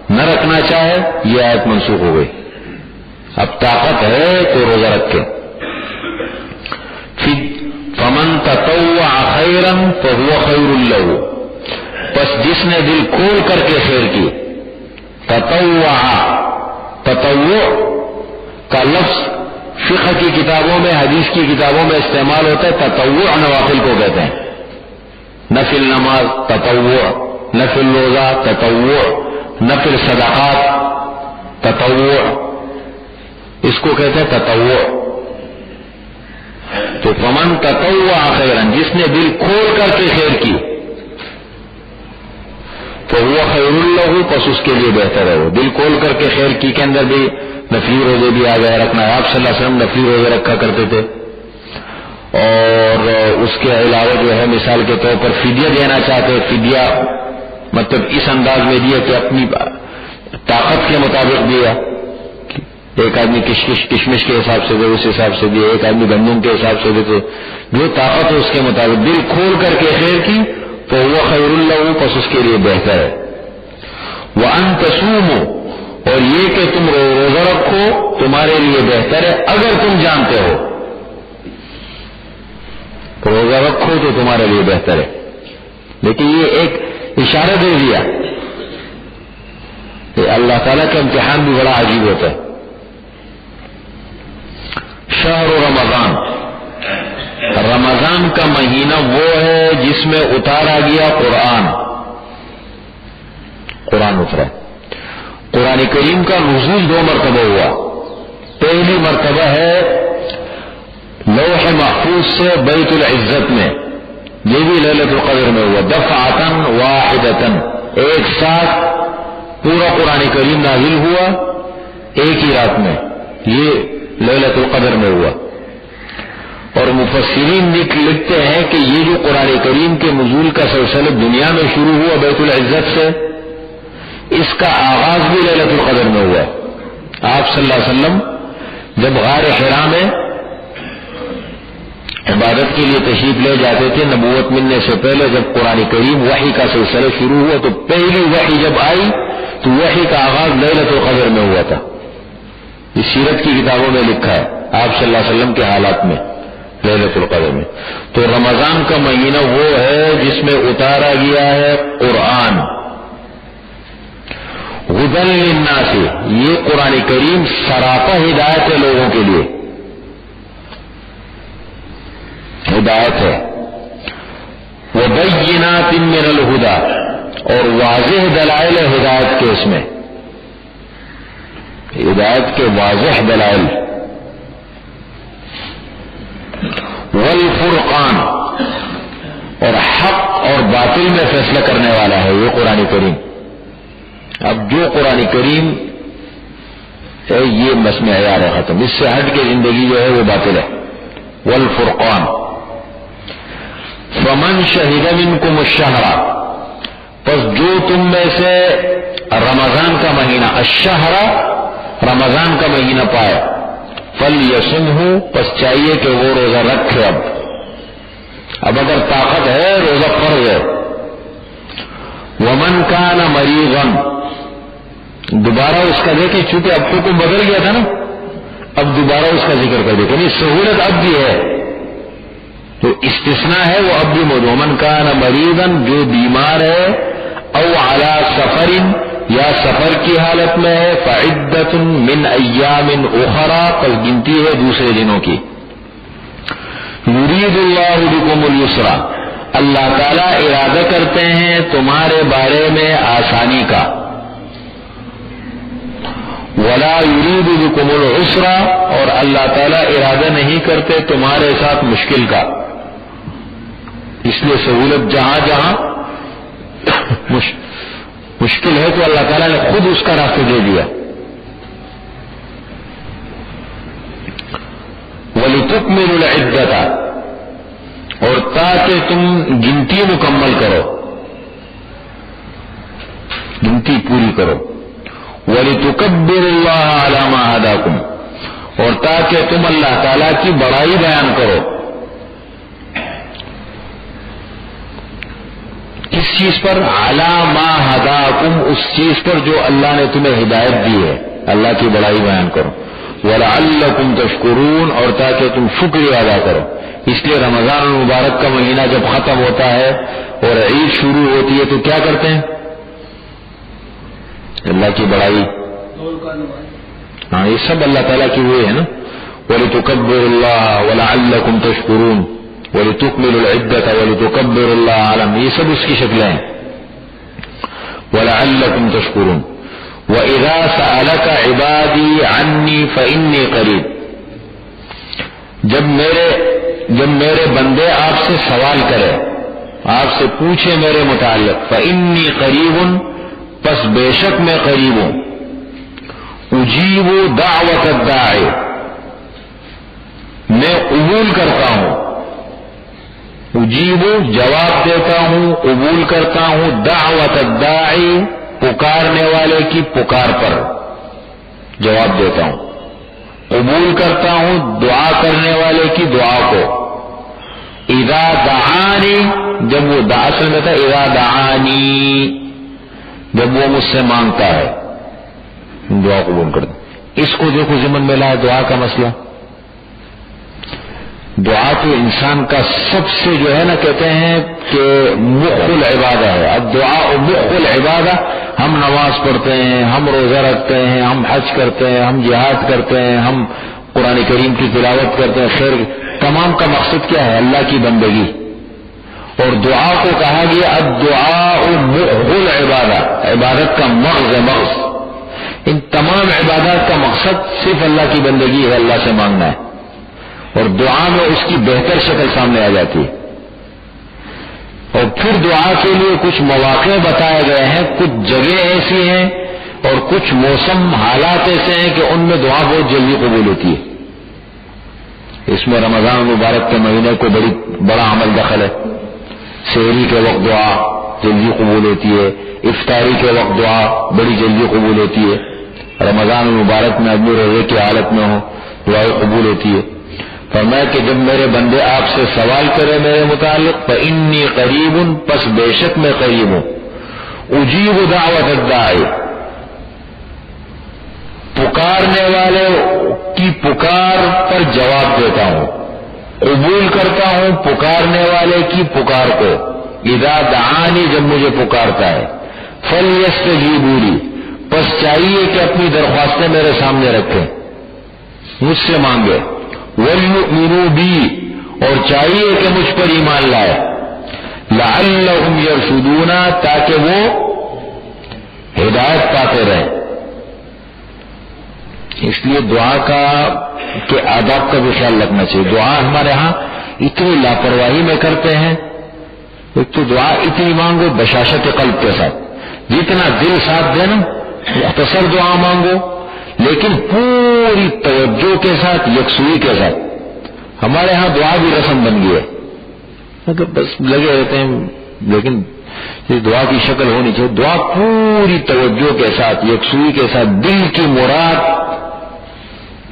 نہ رکھنا چاہے، یہ آیت منسوخ ہو گئی. اب طاقت ہے تو روزہ رکھے. فمن تطوع خیرا فهو خیر له، پس جس نے دل کھول کر کے خیر کی. تطوع کا لفظ فقہ کی کتابوں میں، حدیث کی کتابوں میں استعمال ہوتا ہے. تطوع نوافل کو کہتے ہیں، نفل نماز تطوع، نفل روزہ تطوع، نفل صدقات تطوع، اس کو کہتے ہیں تطوع. تو فمن تطوع خیرا، جس نے دل کھول کر کے خیر کی، تو وہ خیر له، پس اس کے لیے بہتر ہے. وہ دل کھول کر کے خیر کی کے اندر بھی نفلی روزے بھی آ گئے رکھنا ہے. آپ صلی اللہ علیہ وسلم نفلی روزے رکھا کرتے تھے. اور اس کے علاوہ جو ہے مثال کے طور پر فدیہ دینا چاہتے، فدیہ مطلب اس انداز میں دیا کہ اپنی طاقت کے مطابق دیا. ایک آدمی کشمش کے حساب سے دے، اس حساب سے دیا. ایک آدمی گندم کے حساب سے دیتے. جو طاقت ہے اس کے مطابق دل کھول کر کے خیر کی تو وہ خیر له، پس اس کے لیے بہتر ہے. وَأَن تَصُومُوا، اور یہ کہ تم روزہ رکھو تمہارے لیے بہتر ہے اگر تم جانتے ہو. روزہ رکھو تو تمہارے لیے بہتر ہے. لیکن یہ ایک اشارہ دے دیا کہ اللہ تعالیٰ کا امتحان بھی بڑا عجیب ہوتا ہے. شہر رمضان، رمضان کا مہینہ وہ ہے جس میں اتارا گیا قرآن اترا. قرآن کریم کا نزول 2 مرتبہ ہوا. پہلی مرتبہ ہے لوح محفوظ سے بیت العزت میں، یہ بھی لیلۃ القدر میں ہوا. دفعتاً واحدتاً، ایک ساتھ پورا قرآن کریم نازل ہوا ایک ہی رات میں. یہ لیلۃ القدر میں ہوا. اور مفسرین لکھتے ہیں کہ یہ جو قرآن کریم کے نزول کا سلسلہ دنیا میں شروع ہوا بیت العزت سے، اس کا آغاز بھی لیلۃ القدر میں ہوا. آپ صلی اللہ علیہ وسلم جب غار حرا میں عبادت کے لیے تشریف لے جاتے تھے، نبوت ملنے سے پہلے جب قرآن کریم وحی کا سلسلہ شروع ہوا تو پہلی وحی جب آئی تو وحی کا آغاز لیلۃ القدر میں ہوا تھا. اس سیرت کی کتابوں میں لکھا ہے آپ صلی اللہ علیہ وسلم کے حالات میں لیلۃ القدر میں. تو رمضان کا مہینہ وہ ہے جس میں اتارا گیا ہے قرآن. ہدی للناس، یہ قرآن کریم سراپا ہدایت ہے لوگوں کے لیے، ہدایت ہے. وبینات من الہدی، اور واضح دلائل ہدایت کے، اس میں ہدایت کے واضح دلائل. والفرقان، اور حق اور باطل میں فیصلہ کرنے والا ہے یہ قرآن کریم. اب جو قرآن کریم یہ بس معیار ہے ختم، اس سے ہٹ کے زندگی جو ہے وہ باطل ہے۔ والفرقان فمن شہد منکم الشہر، پس جو تم میں سے رمضان کا مہینہ، الشہر رمضان کا مہینہ پائے، فلیصمہ، پس چاہیے کہ وہ روزہ رکھے۔ اب اگر طاقت ہے روزہ فرض ہے۔ ومن کان مریضا، دوبارہ اس کا دیکھیں، چونکہ اب حکم بدل گیا تھا نا، اب دوبارہ اس کا ذکر کر دیکھیں، یعنی سہولت اب بھی ہے، تو استثناء ہے وہ اب بھی موجود۔ ومن کان مریضا، جو بیمار ہے، او علی سفر، یا سفر کی حالت میں ہے، فعدۃ من ایام اخرى، پس گنتی ہے دوسرے دنوں کی۔ یرید اللہ بکم اليسر، اللہ تعالیٰ ارادہ کرتے ہیں تمہارے بارے میں آسانی کا۔ ولا یرید بکم العسر، اور اللہ تعالیٰ ارادہ نہیں کرتے تمہارے ساتھ مشکل کا۔ اس لیے سہولت جہاں جہاں مشکل ہے تو اللہ تعالیٰ نے خود اس کا راستہ دے دیا۔ وَلِتُكْمِلُوا الْعِدَّةَ، اور تاکہ تم گنتی مکمل کرو، گنتی پوری کرو۔ وَلِتُكَبِّرُوا اللَّهَ عَلَى مَا هَدَاكُمْ، اور تاکہ تم اللہ تعالیٰ کی بڑائی بیان کرو۔ کس چیز پر؟ عَلَى مَا هَدَاكُمْ، اس چیز پر جو اللہ نے تمہیں ہدایت دی ہے، اللہ کی بڑائی بیان کرو۔ وَلَعَلَّكُمْ تَشْكُرُونَ، اور تاکہ تم شکریہ ادا کرو۔ اس لیے رمضان المبارک کا مہینہ جب ختم ہوتا ہے اور عید شروع ہوتی ہے تو کیا کرتے ہیں؟ اللہ کی بڑائی، ہاں یہ سب اللہ تعالیٰ کی ہوئے ہے نا۔ وَلِتُكَبِّرُوا اللَّهَ وَلَعَلَّكُمْ تَشْكُرُونَ وَلِتُكْمِلُوا الْعِدَّةَ وَلِتُكَبِّرُوا اللَّهَ عَلَى، یہ سب اس کی شکلیں ہیں۔ وَلَعَلَّكُمْ تَشْكُرُونَ وَإِذَا سَأَلَكَ عِبَادِي عَنِّي فَإِنِّي قَرِيبٌ، جب میرے بندے آپ سے سوال کرے، آپ سے پوچھے میرے متعلق، فَإِنِّي قَرِيبٌ، پس بے شک میں قریب ہوں، اجیب دعوت الداعی، میں قبول کرتا ہوں، اجیب جواب دیتا ہوں، قبول کرتا ہوں، دعوت الداعی پکارنے والے کی پکار پر جواب دیتا ہوں، قبول کرتا ہوں دعا کرنے والے کی دعا کو۔ اذا دعانی، جب وہ اصل میں تھا اذا دعانی، جب وہ مجھ سے مانگتا ہے دعا قبول کرتا ہوں۔ اس کو دیکھو ضمن میں لایا دعا کا مسئلہ۔ دعا تو انسان کا سب سے جو ہے نا کہتے ہیں کہ مخ العبادہ ہے۔ اب دعا مخ العبادہ، ہم نماز پڑھتے ہیں، ہم روزہ رکھتے ہیں، ہم حج کرتے ہیں، ہم جہاد کرتے ہیں، ہم قرآن کریم کی تلاوت کرتے ہیں، خیر تمام کا مقصد کیا ہے؟ اللہ کی بندگی۔ اور دعا کو کہا گیا الدعاء مخ العبادہ، عبادت کا مغز ہے، مغز۔ ان تمام عبادات کا مقصد صرف اللہ کی بندگی ہے، اللہ سے مانگنا ہے، اور دعا میں اس کی بہتر شکل سامنے آ جاتی ہے۔ اور پھر دعا کے لیے کچھ مواقع بتائے گئے ہیں، کچھ جگہ ایسی ہیں اور کچھ موسم حالات ایسے ہیں کہ ان میں دعا بہت جلدی قبول ہوتی ہے۔ اس میں رمضان مبارک کے مہینے کو بڑا عمل دخل ہے۔ سحری کے وقت دعا جلدی قبول ہوتی ہے، افطاری کے وقت دعا بڑی جلدی قبول ہوتی ہے۔ رمضان مبارک میں آدمی روزے کی حالت میں ہو دعائیں قبول ہوتی ہے۔ فرمایا کہ جب میرے بندے آپ سے سوال کرے میرے متعلق، فإنی قریب، پس بے شک میں قریب ہوں، اجیب دعوت الداعی، پکارنے والے کی پکار پر جواب دیتا ہوں، قبول کرتا ہوں پکارنے والے کی پکار کو۔ اذا دعانی، جب مجھے پکارتا ہے، فلیستجیبوا لی، پس چاہیے کہ اپنی درخواستیں میرے سامنے رکھیں، مجھ سے مانگے۔ وَلْيُؤْمِنُوا بِي، اور چاہیے کہ مجھ پر ایمان لائے۔ لَعَلَّهُمْ يَرْشُدُونَ، تاکہ وہ ہدایت پاتے رہیں۔ اس لیے دعا کے آداب کا بھی خیال رکھنا چاہیے۔ دعا ہمارے ہاں اتنی لاپرواہی میں کرتے ہیں، ایک تو دعا اتنی مانگو بشاشت قلب کے ساتھ، جتنا دل ساتھ دے نا، مختصر دعا مانگو، لیکن پوری توجہ کے ساتھ، یکسوئی کے ساتھ. ہمارے ہاں دعا بھی رسم بن گئی ہے، بس لگے رہتے ہیں، لیکن یہ دعا کی شکل ہونی چاہیے. دعا پوری توجہ کے ساتھ، یکسوئی کے ساتھ، دل کی مراد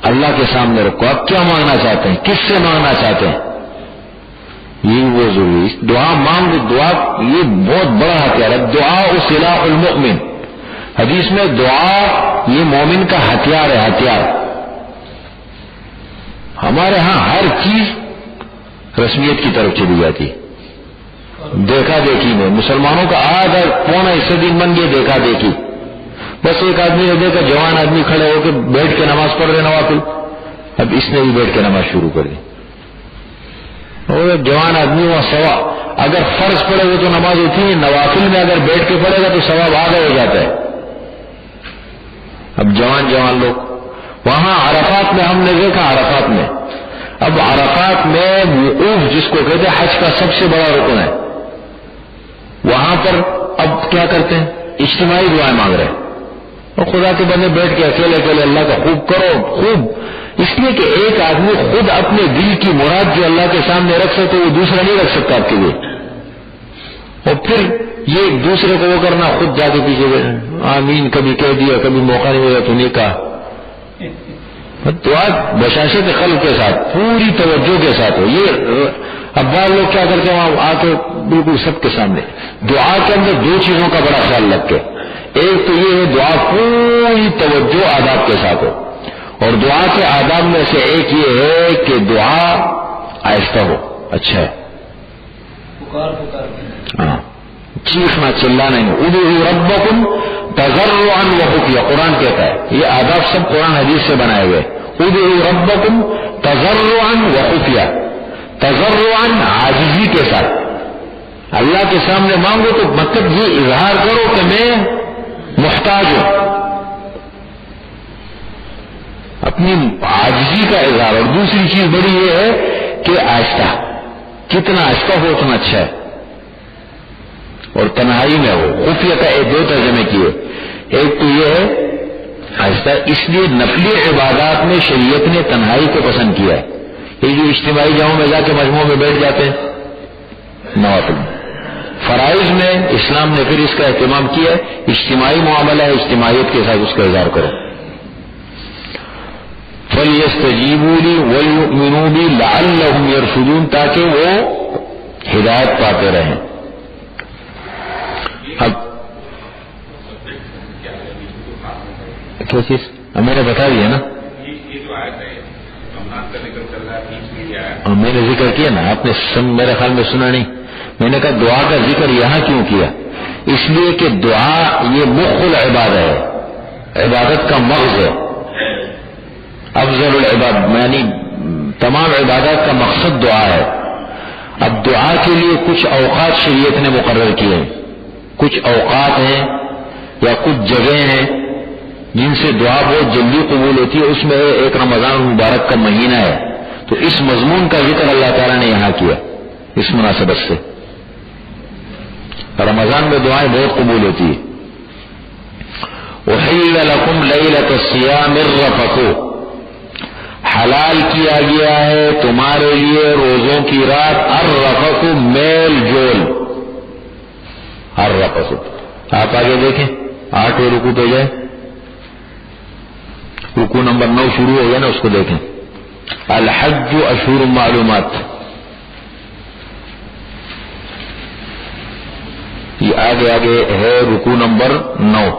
اللہ کے سامنے رکھو. آپ کیا مانگنا چاہتے ہیں، کس سے مانگنا چاہتے ہیں، یہ وہ ضروری. دعا مانگو، دعا یہ بہت بڑا ہتھیار ہے. دعا سلاح المؤمن، حدیث میں دعا یہ مومن کا ہتھیار ہے، ہتھیار. ہمارے ہاں ہر چیز رسمیت کی طرف چلی جاتی، دیکھا دیکھی میں. مسلمانوں کا آدھا پونا حصہ دن بن گیا دیکھا دیکھی. بس ایک آدمی نے دیکھا، جوان آدمی کھڑے ہو کے بیٹھ کے نماز پڑھ رہے نوافل، اب اس نے بھی بیٹھ کے نماز شروع کر دی. اور جوان آدمی وہاں سوا، اگر فرض پڑے ہوئے تو نماز ہوتی ہے، نوافل میں اگر بیٹھ کے پڑھے گا تو ثواب آدھا ہو جاتا ہے. اب جوان لوگ وہاں عرفات میں ہم نے دیکھا، عرفات میں اب عرفات میں وقوف جس کو کہتے ہیں حج کا سب سے بڑا رکن ہے، وہاں پر اب کیا کرتے ہیں، اجتماعی دعائیں مانگ رہے ہیں. اور خدا کے بندے بیٹھ کے اکیلے اکیلے اللہ کا خوب کرو، خوب. اس لیے کہ ایک آدمی خود اپنے دل کی مراد جو اللہ کے سامنے رکھ سکتے وہ دوسرا نہیں رکھ سکتا آپ کے لیے. اور پھر یہ ایک دوسرے کو وہ کرنا، خود جا کے پیچھے آمین کبھی کہہ دیا، کبھی موقع نہیں ملا تو نہیں کہا. دعا بشاشت قلب کے ساتھ، پوری توجہ کے ساتھ ہو. یہ اب بعض لوگ کیا کرتے ہیں وہاں آ کے بالکل سب کے سامنے. دعا کے اندر دو چیزوں کا بڑا خیال رکھے. ایک تو یہ ہے دعا پوری توجہ آداب کے ساتھ ہو، اور دعا کے آداب میں سے ایک یہ ہے کہ دعا آہستہ ہو. اچھا ہے، ہاں چیخنا چلانا نہیں. ادعوا ربکم تضرعا وخفیا، قرآن کہتا ہے. یہ آداب سب قرآن حدیث سے بنائے ہوئے. ادعوا ربکم تضرعا وخفیا، تضرعا عاجزی کے ساتھ اللہ کے سامنے مانگو تو مطلب یہ اظہار کرو کہ میں محتاج ہوں، اپنی عاجزی کا اظہار. اور دوسری چیز بڑی یہ ہے کہ آہستہ، جتنا آہستہ ہو اتنا اچھا ہے. اور تنہائی میں ہو. خفیہ کا دو ترجمے کیے، ایک تو یہ ہے آہستہ، اس لیے نفلی عبادات میں شریعت نے تنہائی کو پسند کیا ہے. یہ جو اجتماعی جاؤں میں جا کے مجموعوں میں بیٹھ جاتے ہیں نوافل میں. فرائض میں اسلام نے پھر اس کا اہتمام کیا ہے، اجتماعی معاملہ ہے، اجتماعیت کے ساتھ اس کا اظہار کرو. فَلْيَسْتَجِيبُوا لِي وَلْيُؤْمِنُوا بِي لَعَلَّهُمْ يَرْشُدُونَ، تاکہ وہ ہدایت پاتے رہیں. اب کیا چیز میں نے بتا دیا نا، میں نے ذکر کیا نا، آپ نے میرے خیال میں سنا نہیں. میں نے کہا دعا کا ذکر یہاں کیوں کیا، اس لیے کہ دعا یہ مخ العبادت ہے، عبادت کا مغز ہے. افضل العباد یعنی تمام عبادات کا مقصد دعا ہے. اب دعا کے لیے کچھ اوقات شریعت نے مقرر کیے ہیں، کچھ اوقات ہیں یا کچھ جگہیں ہیں جن سے دعا بہت جلدی قبول ہوتی ہے. اس میں ایک رمضان مبارک کا مہینہ ہے، تو اس مضمون کا ذکر اللہ تعالیٰ نے یہاں کیا اس مناسبت سے. رمضان میں دعائیں بہت قبول ہوتی ہے. احل لکم لیلۃ الصیام الرفث، حلال کیا گیا ہے تمہارے لیے روزوں کی رات الرفث، میل جول. الرفث آپ آگے دیکھیں 8ویں رکوع پہ جائیں، رکوع نمبر 9 شروع ہو گیا نا، اس کو دیکھیں. الحج اشہر معلومات، یہ آگے ہے رکوع نمبر 9.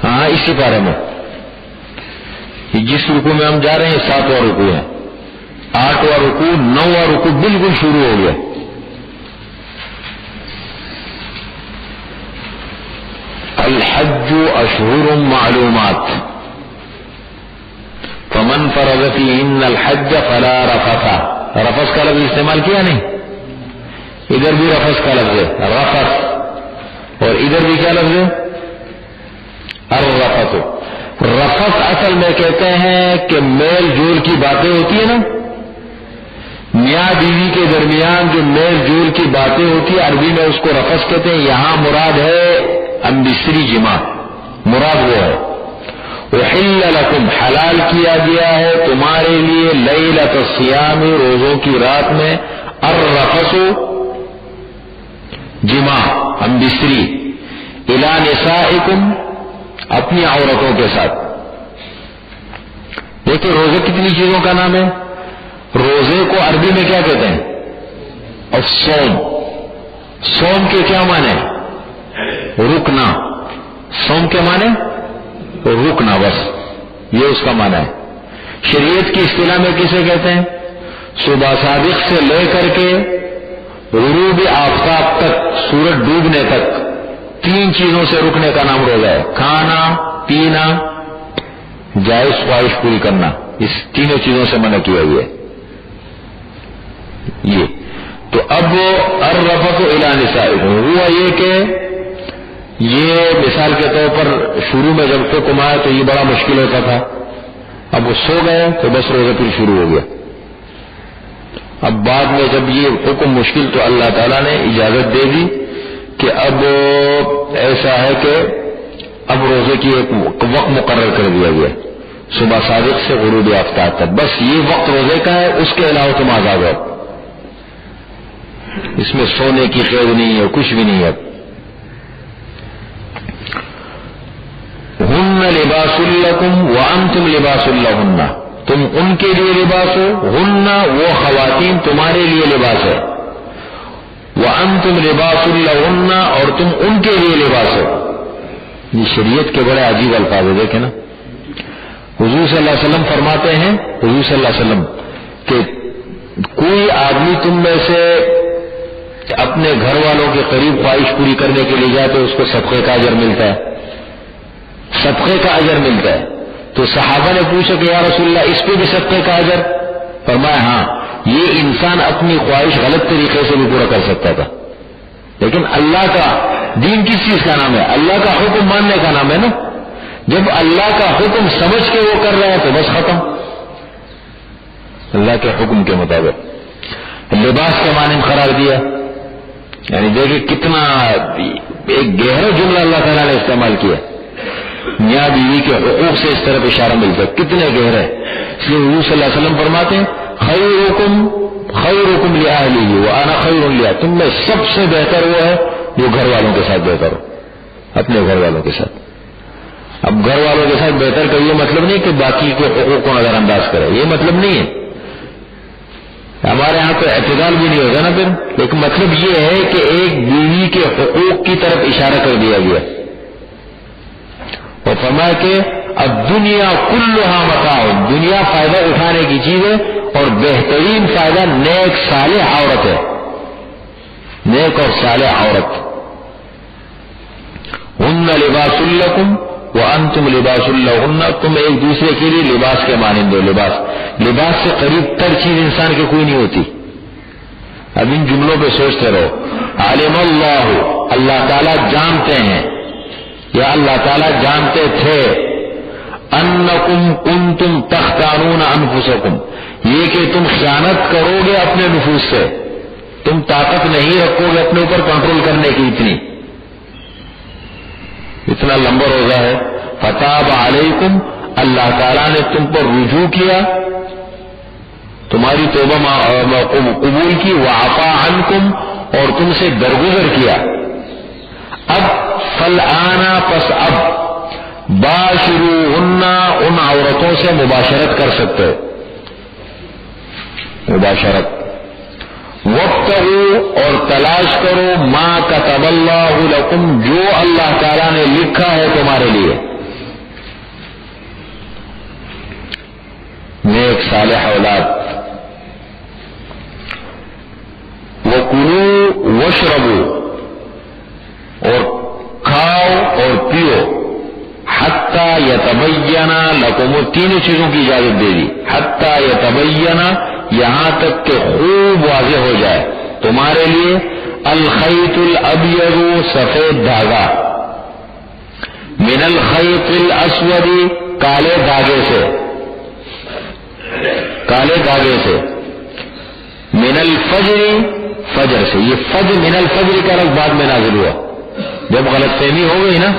ہاں اسی پارے میں جس رکوع میں ہم جا رہے ہیں 7واں رکوع ہے. 8واں رکوع 9واں رکوع بالکل شروع ہو گیا. الحج اشہر معلومات فمن فرض فیہن الحج فلا رفث. رفث کا لفظ استعمال کیا نہیں، ادھر بھی رفث کا لفظ ہے رفث، اور ادھر بھی کیا لفظ ہے الرفث. رفث اصل میں کہتے ہیں کہ میل جول کی باتیں ہوتی ہیں نا، میاں بیوی کے درمیان جو میل جول کی باتیں ہوتی ہے عربی میں اس کو رفث کہتے ہیں. یہاں مراد ہے امبستری جماع، مراد وہ ہے. احل لکم حلال کیا گیا ہے تمہارے لیے لیلۃ الصیام روزوں کی رات میں الرفث جماع ہم بستری الی نسائکم اپنی عورتوں کے ساتھ. دیکھیں روزے کتنی چیزوں کا نام ہے. روزے کو عربی میں کیا کہتے ہیں؟ الصوم. صوم کے کیا معنی؟ رکنا. صوم کے معنی رکنا، بس یہ اس کا معنی ہے. شریعت کی اصطلاح میں کسے کہتے ہیں؟ صبح صادق سے لے کر کے غروب آفتاب تک، سورج ڈوبنے تک 3 چیزوں سے رکنے کا نام روزہ ہے. کھانا، پینا، جائز خواہش پوری کرنا. اس تینوں چیزوں سے منع کیا ہوا ہے. یہ تو اب الرفث الی نسائکم ہوا یہ کہ یہ مثال کے طور پر شروع میں جب حکم آیا تو یہ بڑا مشکل ہوتا تھا. اب وہ سو گئے تو بس روزہ پھر شروع ہو گیا. اب بعد میں جب یہ حکم مشکل تو اللہ تعالیٰ نے اجازت دے دی کہ اب ایسا ہے کہ اب روزے کی ایک وقت مقرر کر دیا گیا صبح صادق سے غروب آفتاب تک. بس یہ وقت روزے کا ہے، اس کے علاوہ تم آزاد ہو. اس میں سونے کی قید نہیں ہے، کچھ بھی نہیں ہے. ہن لباس لکم وانتم لباس لہن، تم ان کے لیے لباس ہو. ہن وہ خواتین تمہارے لیے لباس ہے. وانتم لباس لہن اور تم ان کے لیے لباس ہو. یہ شریعت کے بڑے عجیب الفاظ ہے. دیکھیں نا، حضور صلی اللہ علیہ وسلم فرماتے ہیں، حضور صلی اللہ علیہ وسلم کہ کوئی آدمی تم میں سے اپنے گھر والوں کے قریب خواہش پوری کرنے کے لیے جائے تو اس کو صدقے کا اجر ملتا ہے. صدقے کا اجر ملتا ہے. تو صحابہ نے پوچھا کہ یا رسول اللہ اس پہ بھی صدقے کا اجر؟ فرمایا ہاں، یہ انسان اپنی خواہش غلط طریقے سے بھی پورا کر سکتا تھا، لیکن اللہ کا دین کس چیز کا نام ہے؟ اللہ کا حکم ماننے کا نام ہے نا. جب اللہ کا حکم سمجھ کے وہ کر رہا ہے تو بس ختم. اللہ کے حکم کے مطابق لباس کے معنی قرار دیا. یعنی دیکھیں کتنا ایک گہرا جملہ اللہ تعالیٰ نے استعمال کیا. میاں بیوی کے حقوق سے اس طرف اشارہ ملتا ہے، کتنے گہرے. اس لیے حضور صلی اللہ علیہ وسلم فرماتے ہیں خیرکم لأہلہ وانا خیر لہ، تم میں سب سے بہتر وہ ہے جو گھر والوں کے ساتھ بہتر ہو، اپنے گھر والوں کے ساتھ. اب گھر والوں کے ساتھ بہتر کا یہ مطلب نہیں کہ باقی کے حقوق کو نظر انداز کرے، یہ مطلب نہیں ہے. ہمارے ہاں تو اعتدال بھی نہیں ہوگا نا پھر. لیکن مطلب یہ ہے کہ ایک بیوی کے حقوق کی طرف اشارہ کر دیا گیا اور فرمایا کہ اب دنیا کلھا متاع، دنیا فائدہ اٹھانے کی چیز ہے اور بہترین فائدہ نیک صالح عورت ہے. نیک اور صالح عورت. ہن لباس لکم وانتم لباس لہن، تم ایک دوسرے کے لیے لباس کے مانند ہو. لباس سے قریب تر چیز انسان کے کوئی نہیں ہوتی. اب ان جملوں پہ سوچتے رہو. عالم اللہ، اللہ تعالیٰ جانتے ہیں یا اللہ تعالیٰ جانتے تھے، انکم کنتم تختانون انفسکم، یہ کہ تم خیانت کرو گے اپنے نفوس سے، تم طاقت نہیں رکھو گے اپنے اوپر کنٹرول کرنے کی. اتنا لمبا روزہ ہے. فتاب علیکم، اللہ تعالیٰ نے تم پر رجوع کیا، تمہاری توبہ قبول کی. وعفا عنکم، اور تم سے درگزر کیا. اب فالآن، پس اب باشروہن، ان عورتوں سے مباشرت کر سکتے ہو. مباشرت. وابتغوا، اور تلاش کرو ما کتب اللہ لکم، جو اللہ تعالیٰ نے لکھا ہے تمہارے لیے. نیک صالح اولاد. وکلوا واشربوا، اور کھاؤ اور پیو. حتی یتبین لکم، تینوں چیزوں کی اجازت دے دی. حتی یتبین، یہاں تک کہ خوب واضح ہو جائے تمہارے لیے. الخیط الابیض، سفید دھاگا. من الخیط الاسود، کالے دھاگے سے. کالے دھاگے سے. من الفجر، فجر سے. یہ فجر، من الفجر کا لفظ بعد میں نازل ہوا جب غلط فہمی ہو گئی نا.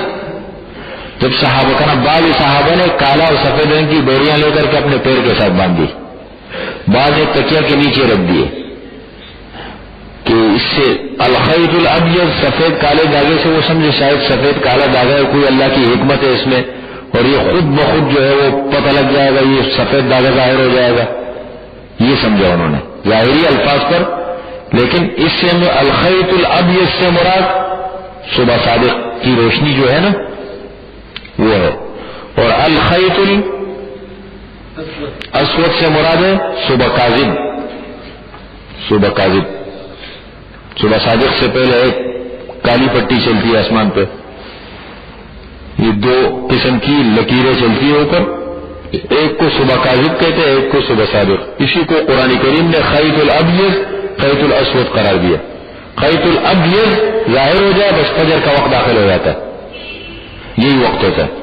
جب صحابہ کا بعض صحابہ نے کالا اور سفید رنگ کی ڈوریاں لے کر کے اپنے پیر کے ساتھ باندھ دی، بعض نے تکیا کے نیچے رکھ دیے کہ اس سے الخیط الابیض سفید کالے داغے سے وہ سمجھے شاید سفید کالا داغا ہے، کوئی اللہ کی حکمت ہے اس میں، اور یہ خود بخود جو ہے وہ پتہ لگ جائے گا، یہ سفید داغا ظاہر ہو جائے گا، یہ سمجھا انہوں نے ظاہری الفاظ پر. لیکن اس سے الخیط الابیض سے مراد صبح صادق کی روشنی جو ہے نا وہ ہے، اور الخیط الاسود سے مراد ہے صبح کاذب. صبح کاذب، صبح صادق سے پہلے ایک کالی پٹی چلتی ہے آسمان پہ، یہ دو قسم کی لکیریں چلتی ہے اوپر، ایک کو صبح کاذب کہتے ہیں، ایک کو صبح صادق. اسی کو قرآن کریم نے خیط الابیض خیط الاسود قرار دیا. خیط الابیض ظاہر ہو جائے بس فجر کا وقت داخل ہو جاتا ہے، یہی وقت ہوتا ہے.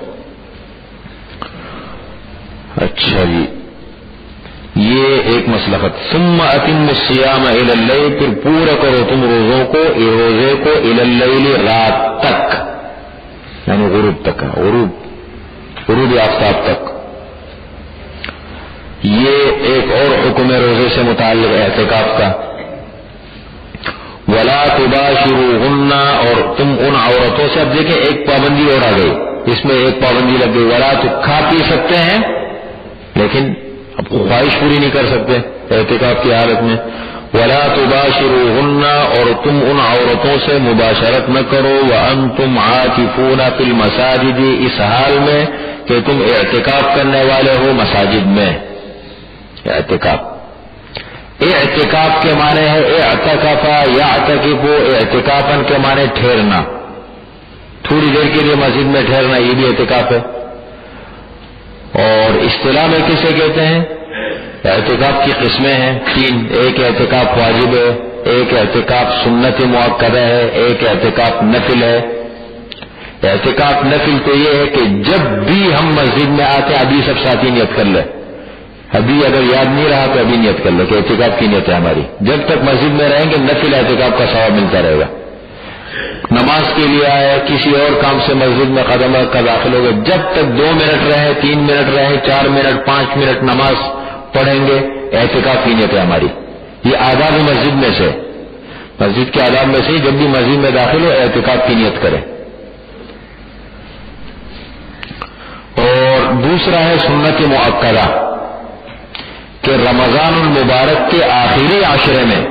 اچھا جی، یہ ایک مسلحت. ثم اتم الصیام الی اللیل، پھر پورا کرو تم روزے کو الی اللیل، رات تک، یعنی غروب تک، غروب آفتاب تک. یہ ایک اور حکم ہے روزے سے متعلق اعتکاف کا. ولا تباشروہن، اور تم ان عورتوں سے، اب دیکھیں ایک پابندی اور آ گئی، اس میں ایک پابندی لگ گئی. ولا تو کھا پی سکتے ہیں لیکن اب خواہش پوری نہیں کر سکتے اعتکاف کی حالت میں. ولا تباشروہن، اور تم ان عورتوں سے مباشرت نہ کرو. وانتم عاکفون فی المساجد، اس حال میں کہ تم اعتکاف کرنے والے ہو مساجد میں. اعتکاف کے معنی ہے اعتکاف یعتکف، اعتکافن کے معنی ٹھہرنا، تھوڑی دیر کے لیے مسجد میں ٹھہرنا، یہ بھی اعتکاف ہے. اور اصطلاح میں کسے کہتے ہیں؟ اعتکاف کی قسمیں ہیں تین. ایک اعتکاف واجب ہے، ایک اعتکاف سنت مؤکدہ ہے، ایک اعتکاف نفل ہے. اعتکاف نفل تو یہ ہے کہ جب بھی ہم مسجد میں آتے ہیں، ابھی سب ساتھی نیت کر لیں، ابھی اگر یاد نہیں رہا تو ابھی نیت کر لیں کہ اعتکاف کی نیت ہے ہماری. جب تک مسجد میں رہیں گے نفل اعتکاف کا ثواب ملتا رہے گا. نماز کے لیے آئے، کسی اور کام سے مسجد میں قدم رکھ کر داخل ہو گئے، جب تک 2 منٹ رہے، 3 منٹ رہے، 4 منٹ، 5 منٹ نماز پڑھیں گے، اعتکاف کی نیت ہے ہماری. یہ آداب مسجد میں سے، مسجد کے آداب میں سے، جب بھی مسجد میں داخل ہو اعتکاف کی نیت کریں. اور دوسرا ہے سنت مؤکدہ، کہ رمضان المبارک کے آخری عشرے میں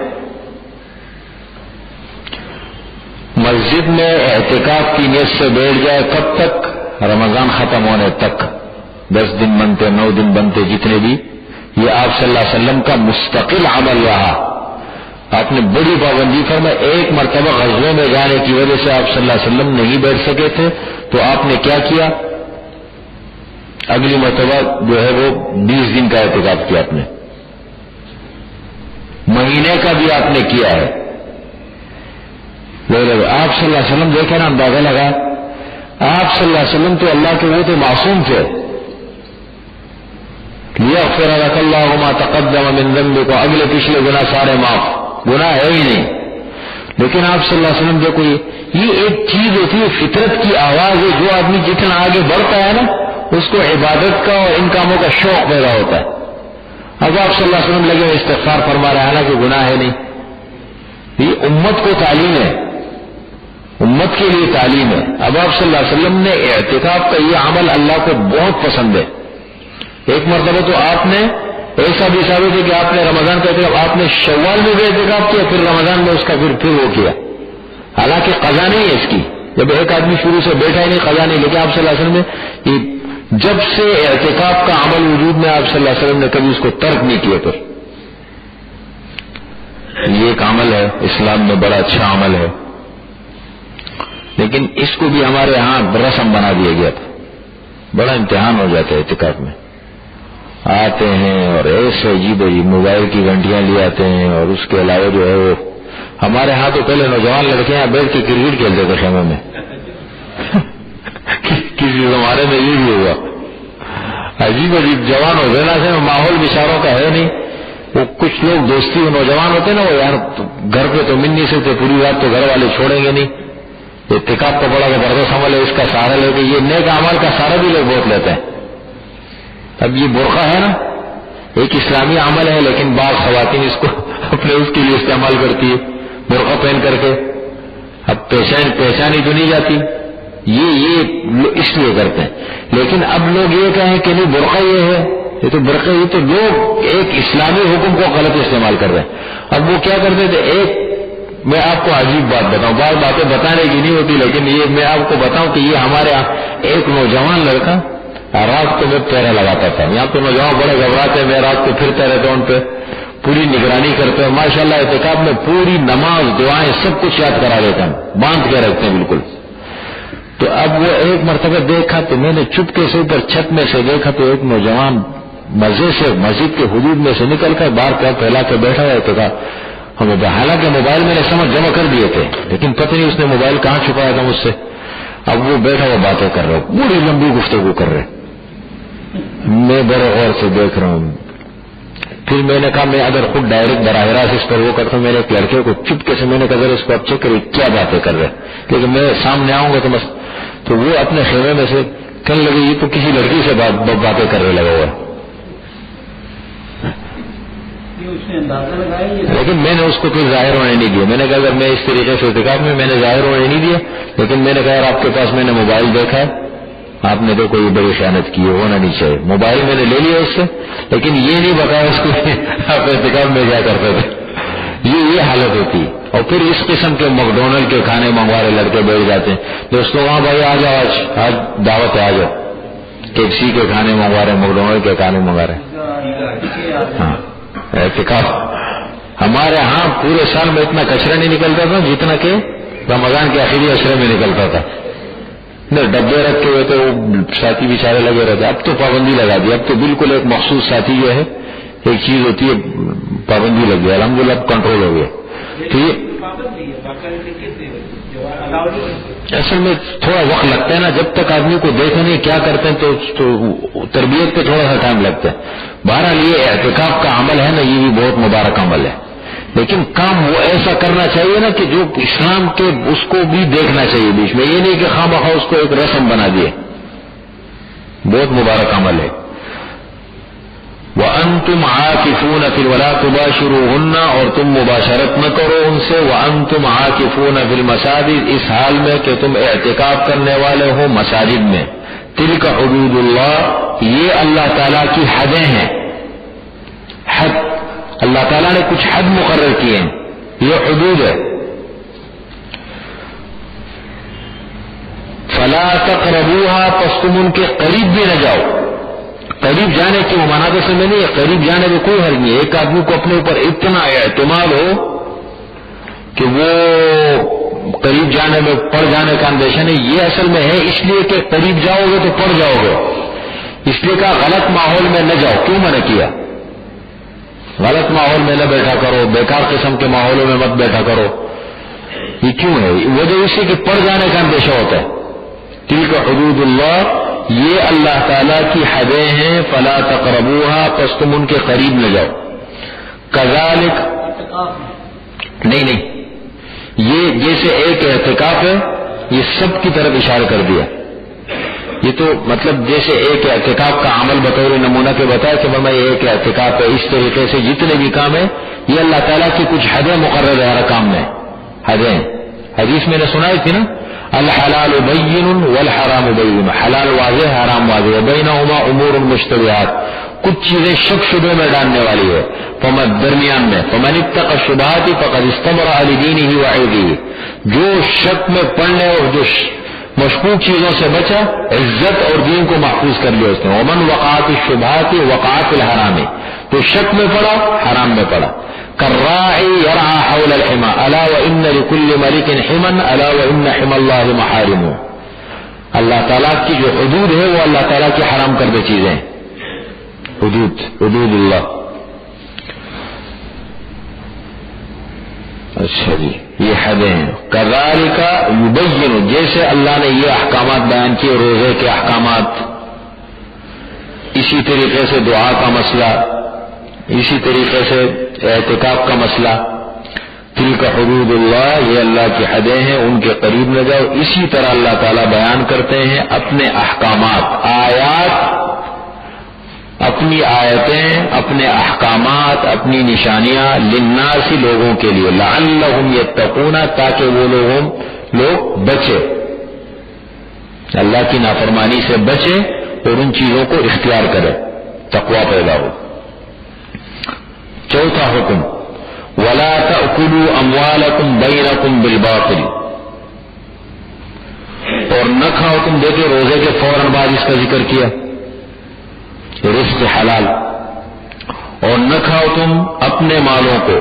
مسجد میں اعتکاف کی نیت سے بیٹھ جائے. کب تک؟ رمضان ختم ہونے تک. 10 دن بنتے، 9 دن بنتے، جتنے بھی. یہ آپ صلی اللہ علیہ وسلم کا مستقل عمل رہا. آپ نے بڑی پابندی فرمائی. ایک مرتبہ غزوے میں جانے کی وجہ سے آپ صلی اللہ علیہ وسلم نہیں بیٹھ سکے تھے، تو آپ نے کیا کیا؟ اگلی مرتبہ جو ہے وہ 20 دن کا اعتکاف کیا آپ نے، مہینے کا بھی آپ نے کیا ہے. آپ صلی اللہ علیہ وسلم دیکھے نا، اندازہ لگا، آپ صلی اللہ علیہ وسلم تو اللہ کے وہ تھے، معصوم تھے. لیغفر لک اللہ ما تقدم من ذنبک، اگلے پچھلے گناہ سارے معاف، گناہ ہے ہی نہیں. لیکن آپ صلی اللہ علیہ وسلم دیکھو، یہ ایک چیز ہوتی ہے، فطرت کی آواز ہے. جو آدمی جتنا آگے بڑھتا ہے نا، اس کو عبادت کا اور ان کاموں کا شوق پیدا ہوتا ہے. اب آپ صلی اللہ علیہ وسلم لگے استغفار فرما رہے ہیں، حالانکہ گناہ ہے نہیں. یہ امت کو تعلیم ہے، امت کے لیے تعلیم ہے. اب آپ صلی اللہ علیہ وسلم نے اعتکاف کا یہ عمل اللہ کو بہت پسند ہے. ایک مرتبہ تو آپ نے ایسا بھی ثابت ہے کہ آپ نے رمضان کا اعتکاف، آپ نے شوال میں بھی اعتکاف کیا، پھر رمضان میں اس کا پھر وہ کیا. حالانکہ قضا نہیں ہے اس کی، جب ایک آدمی شروع سے بیٹھا ہی نہیں، قضا نہیں. لیکن آپ صلی اللہ علیہ وسلم نے جب سے اعتکاف کا عمل وجود میں، آپ صلی اللہ علیہ وسلم نے کبھی اس کو ترک نہیں کیا. پھر یہ ایک عمل ہے اسلام میں، بڑا اچھا عمل ہے. لیکن اس کو بھی ہمارے ہاں رسم بنا دیا گیا تھا. بڑا امتحان ہو جاتا ہے اعتکاف میں. آتے ہیں اور ایسے عجیب عجیب موبائل کی گھنٹیاں لے آتے ہیں، اور اس کے علاوہ جو ہے وہ ہمارے ہاں تو پہلے نوجوان لڑکے یہاں بیٹھ کے کرکٹ کھیلتے تھے خیمے میں. کسی زمانے میں یہ بھی ہوا. عجیب عجیب جوان ہو گئے نا، ماحول بچاروں کا ہے نہیں. وہ کچھ لوگ دوستی نوجوان ہوتے نا، وہ یار گھر پہ تو مل نہیں سکتے، پوری رات تو گھر والے چھوڑیں گے نہیں. اعتکاف کا بڑا زبردست عمل ہے، اس کا سہارا لے کے یہ نیک اعمال کا سہارا بھی لوگ بہت لیتے ہیں. اب یہ برقع ہے نا، ایک اسلامی عمل ہے، لیکن بعض خواتین اس کو اپنے اس کے لیے استعمال کرتی ہے برقع پہن کر کے. اب پہچانی تو نہیں جاتی، یہ اس لیے کرتے ہیں. لیکن اب لوگ یہ کہیں کہ نہیں برقع یہ ہے، یہ تو برقع، یہ تو لوگ ایک اسلامی حکم کو غلط استعمال کر رہے ہیں. اب وہ کیا کرتے تھے، ایک میں آپ کو عجیب بات بتاؤں، بعض باتیں بتانے کی نہیں ہوتی، لیکن یہ میں آپ کو بتاؤں کہ یہ ہمارے یہاں ایک نوجوان لڑکا رات کو میں پیرا لگاتا تھا. یہاں تو نوجوان بڑے گھبراتے ہیں، میں رات کو پھرتا رہتا ہوں، ان پہ پوری نگرانی کرتے ہیں. ماشاءاللہ اعتکاف میں پوری نماز دعائیں سب کچھ یاد کرا دیتا ہوں، باندھ کے رکھتے ہیں بالکل. تو اب وہ ایک مرتبہ دیکھا تو میں نے چپکے سے اوپر چھت میں سے دیکھا تو ایک نوجوان مزے سے مسجد کے حدود میں سے نکل کر باہر پیر پھیلا کے بیٹھا ہے. تو کہا ہمیں، حالانکہ موبائل میں نے سمجھ جمع کر دیے تھے، لیکن پتہ نہیں اس نے موبائل کہاں چھپایا تھا مجھ سے. اب وہ بیٹھا وہ باتیں کر رہا، بڑی لمبی گفتگو کر رہے، میں بڑے غور سے دیکھ رہا ہوں. پھر میں نے کہا میں اگر خود ڈائریکٹ براہ راست اس پر وہ کرتا ہوں، میں نے ایک لڑکے کو چپکے سے میں نے کہا اس کو اب چیک کریے کیا باتیں کر رہے، لیکن میں سامنے آؤں گا تو وہ اپنے خیمے میں سے کہنے لگے یہ تو کسی لڑکی سے باتیں کرنے لگا ہوا ہے. لیکن میں نے اس کو پھر ظاہر ہونے نہیں دیا. میں نے کہا اگر میں اس طریقے سے اعتکاف میں نے ظاہر ہونے نہیں دیا، لیکن میں نے کہا آپ کے پاس میں نے موبائل دیکھا ہے، آپ نے تو کوئی بڑی خیانت کی ہے، ہونا نہیں چاہیے. موبائل میں نے لے لیا اس سے، لیکن یہ نہیں بتایا اس کو آپ اعتکاف میں کیا کرتے تھے. یہ حالت ہوتی ہے. اور پھر اس قسم کے میکڈونلڈ کے کھانے منگوا رہے لڑکے بیٹھ جاتے ہیں دوستوں، وہاں بھائی آ جاؤ، آج دعوت ہے، آ جاؤ. KFC کے کھانے منگوا رہے ہیں، میکڈونلڈ کے کھانے منگوا رہے ہیں. ہاں اعتکاف ہمارے ہاں پورے سال میں اتنا کچرا نہیں نکلتا تھا جتنا کہ رمضان کے آخری عشرے میں نکلتا تھا. ڈبے رکھے ہوئے تو وہ ساتھی بیچارے لگے رہتے. اب تو پابندی لگا دی، اب تو بالکل ایک مخصوص ساتھی جو ہے ایک چیز ہوتی ہے پابندی لگ گئی، الحمدللہ اب کنٹرول ہو گیا. تو یہ اصل میں تھوڑا وقت لگتا ہے نا، جب تک آدمی کو دیکھے نہیں کیا کرتے ہیں تو تربیت پہ تھوڑا سا ٹائم لگتا ہے. بہرحال یہ اعتکاف کا عمل ہے نا، یہ بھی بہت مبارک عمل ہے، لیکن کام وہ ایسا کرنا چاہیے نا کہ جو اسلام کے اس کو بھی دیکھنا چاہیے بیچ میں، یہ نہیں کہ خواہ مخواہ اس کو ایک رسم بنا دیے. بہت مبارک عمل ہے. وَأَنْتُمْ عَاكِفُونَ فِي وَلَا تُبَاشِرُوهُنَّ، اور تم مباشرت نہ کرو ان سے. وَأَنْتُمْ عَاكِفُونَ فِي الْمَسَاجِدِ، اس حال میں کہ تم اعتکاف کرنے والے ہو مساجد میں. تِلْكَ حُدُودُ اللَّهِ، یہ اللہ تعالیٰ کی حدیں ہیں. حد، اللہ تعالیٰ نے کچھ حد مقرر کیے ہیں، یہ حدود ہے. فَلَا تَقْرَبُوهَا، پس تم ان کے قریب بھی نہ جاؤ. قریب جانے کی ممانعت سے میں نہیں ہے، قریب جانے میں کوئی حرج نہیں ہے. ایک آدمی کو اپنے اوپر اتنا اعتماد ہو کہ وہ قریب جانے میں پڑ جانے کا اندیشہ نہیں، یہ اصل میں ہے اس لیے کہ قریب جاؤ گے تو پڑ جاؤ گے، اس لیے کہا غلط ماحول میں نہ جاؤ. کیوں منع کیا؟ غلط ماحول میں نہ بیٹھا کرو، بیکار قسم کے ماحولوں میں مت بیٹھا کرو. یہ کیوں ہے؟ وجہ اس سے کہ پڑ جانے کا اندیشہ ہوتا ہے. تلک حدود اللہ، یہ اللہ تعالیٰ کی حدیں ہیں. فلا تقربوها، پس تم ان کے قریب نہ جاؤ. کذالک، نہیں یہ جیسے ایک اعتکاف ہے، یہ سب کی طرف اشارہ کر دیا. یہ تو مطلب جیسے ایک اعتکاف کا عمل بطور نمونہ کے بتایا کہ یہ ایک اعتکاف ہے، اس طریقے سے جتنے بھی کام ہیں یہ اللہ تعالیٰ کی کچھ حدیں مقرر ہے ہر کام میں. حدیں حدیث میں نے سنائی تھی نا، الحلال بین والحرام بین، حلال واضح حرام واضح، بینہما امور مشتبہات، کچھ چیزیں شک شبے میں ڈالنے والی ہے. فمن درمیان میں، فمن اتقى الشبہات فقد استبرأ لدینہ وعرضہ، جو شک میں پڑنے اور جو مشکوک چیزوں سے بچا، عزت اور دین کو محفوظ کر لیا اس نے. ومن وقعت الشبہات وقعت الحرام، تو شک میں پڑا حرام میں پڑا. كالراعي يرعى حول الحمى الا وان لكل ملك حما الا وان حمى الله محارمه. اللہ تعالیٰ کی جو حدود ہے وہ اللہ تعالیٰ کی حرام کردہ چیزیں ہیں. حدود اللہ. اچھا جی، یہ حدیں ہیں. كذلك يبين، جیسے اللہ نے یہ احکامات بیان کیے، روزے کے احکامات، اسی طریقے سے دعا کا مسئلہ، اسی طریقے سے اعتکاف کا مسئلہ. تلک حدود اللہ، یہ اللہ کی حدیں ہیں، ان کے قریب نہ جاؤ. اسی طرح اللہ تعالیٰ بیان کرتے ہیں اپنے احکامات، آیات، اپنی آیتیں، اپنے احکامات، اپنی نشانیاں للناس، لوگوں کے لیے، لعلہم یتقون، تاکہ وہ لوگ بچے، اللہ کی نافرمانی سے بچے اور ان چیزوں کو اختیار کرے، تقوی پیدا ہو. چوتھا حکم، وَلَا تَأْكُلُوا أَمْوَالَكُمْ بَيْنَكُمْ بِالْبَاطِلِ، اور نہ کھاؤ تم، دیکھے روزے کے فوراً بعد اس کا ذکر کیا، رزق حلال، اور نہ کھاؤ تم اپنے مالوں کو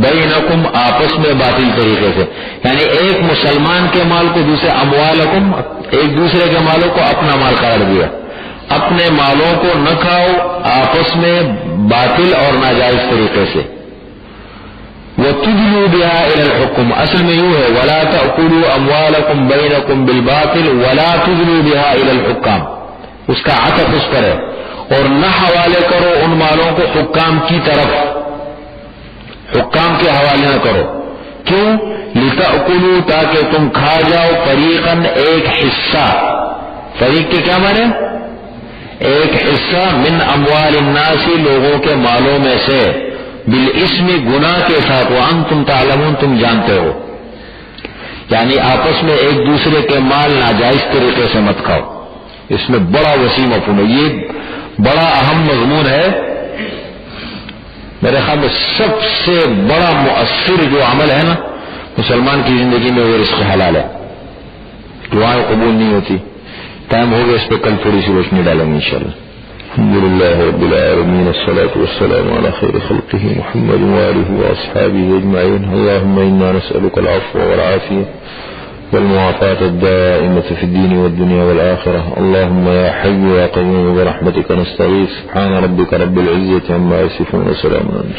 بینکم، آپس میں باطل طریقے سے، یعنی ایک مسلمان کے مال کو دوسرے، اموالکم، ایک دوسرے کے مالوں کو اپنا مال قرار دیا، اپنے مالوں کو نہ کھاؤ آپس میں باطل اور ناجائز طریقے سے. وَتُدْلُوا بِهَا إِلَى الْحُكُمِ، اصل میں یوں ہے وَلَا تَأْكُلُوا أَمْوَالَكُمْ بَيْنَكُمْ بِالْبَاطِلِ وَلَا تُدْلُوا بِهَا إِلَى الْحُكَّامِ، اس کا عطف اس پر ہے، اور نہ حوالے کرو ان مالوں کو حکام کی طرف، حکام کے حوالے نہ کرو. کیوں؟ لِتَأْكُلُوا، تاکہ تم کھا جاؤ، فریقاً، ایک حصہ، فریق کے کیا معنی؟ ایک حصہ، من اموال الناس، لوگوں کے مالوں میں سے، بالاسم، گناہ کے ساتھ، وانتم تعلمون، تم جانتے ہو. یعنی آپس میں ایک دوسرے کے مال ناجائز طریقے سے مت کھاؤ. اس میں بڑا وسیع مفہوم ہے، یہ بڑا اہم مضمون ہے. میرے خیال میں سب سے بڑا مؤثر جو عمل ہے نا مسلمان کی زندگی میں، وہ رزق حلال ہے. دعائیں قبول نہیں ہوتی. ٹائم ہو گیا، اس پہ کل تھوڑی سی روشنی ڈالیں گے انشاءاللہ. الحمدللہ رب العالمین، الصلاة والسلام على خیر خلقہ محمد وآلہ واصحابہ اجمعین. اللهم انا نسألك العفو والعافیہ والمعافاة الدائمة في الدين والدنيا والآخرة. اللهم يا حي يا قيوم برحمتك نستغيث. سبحان ربك رب العزة عما يصفون وسلام على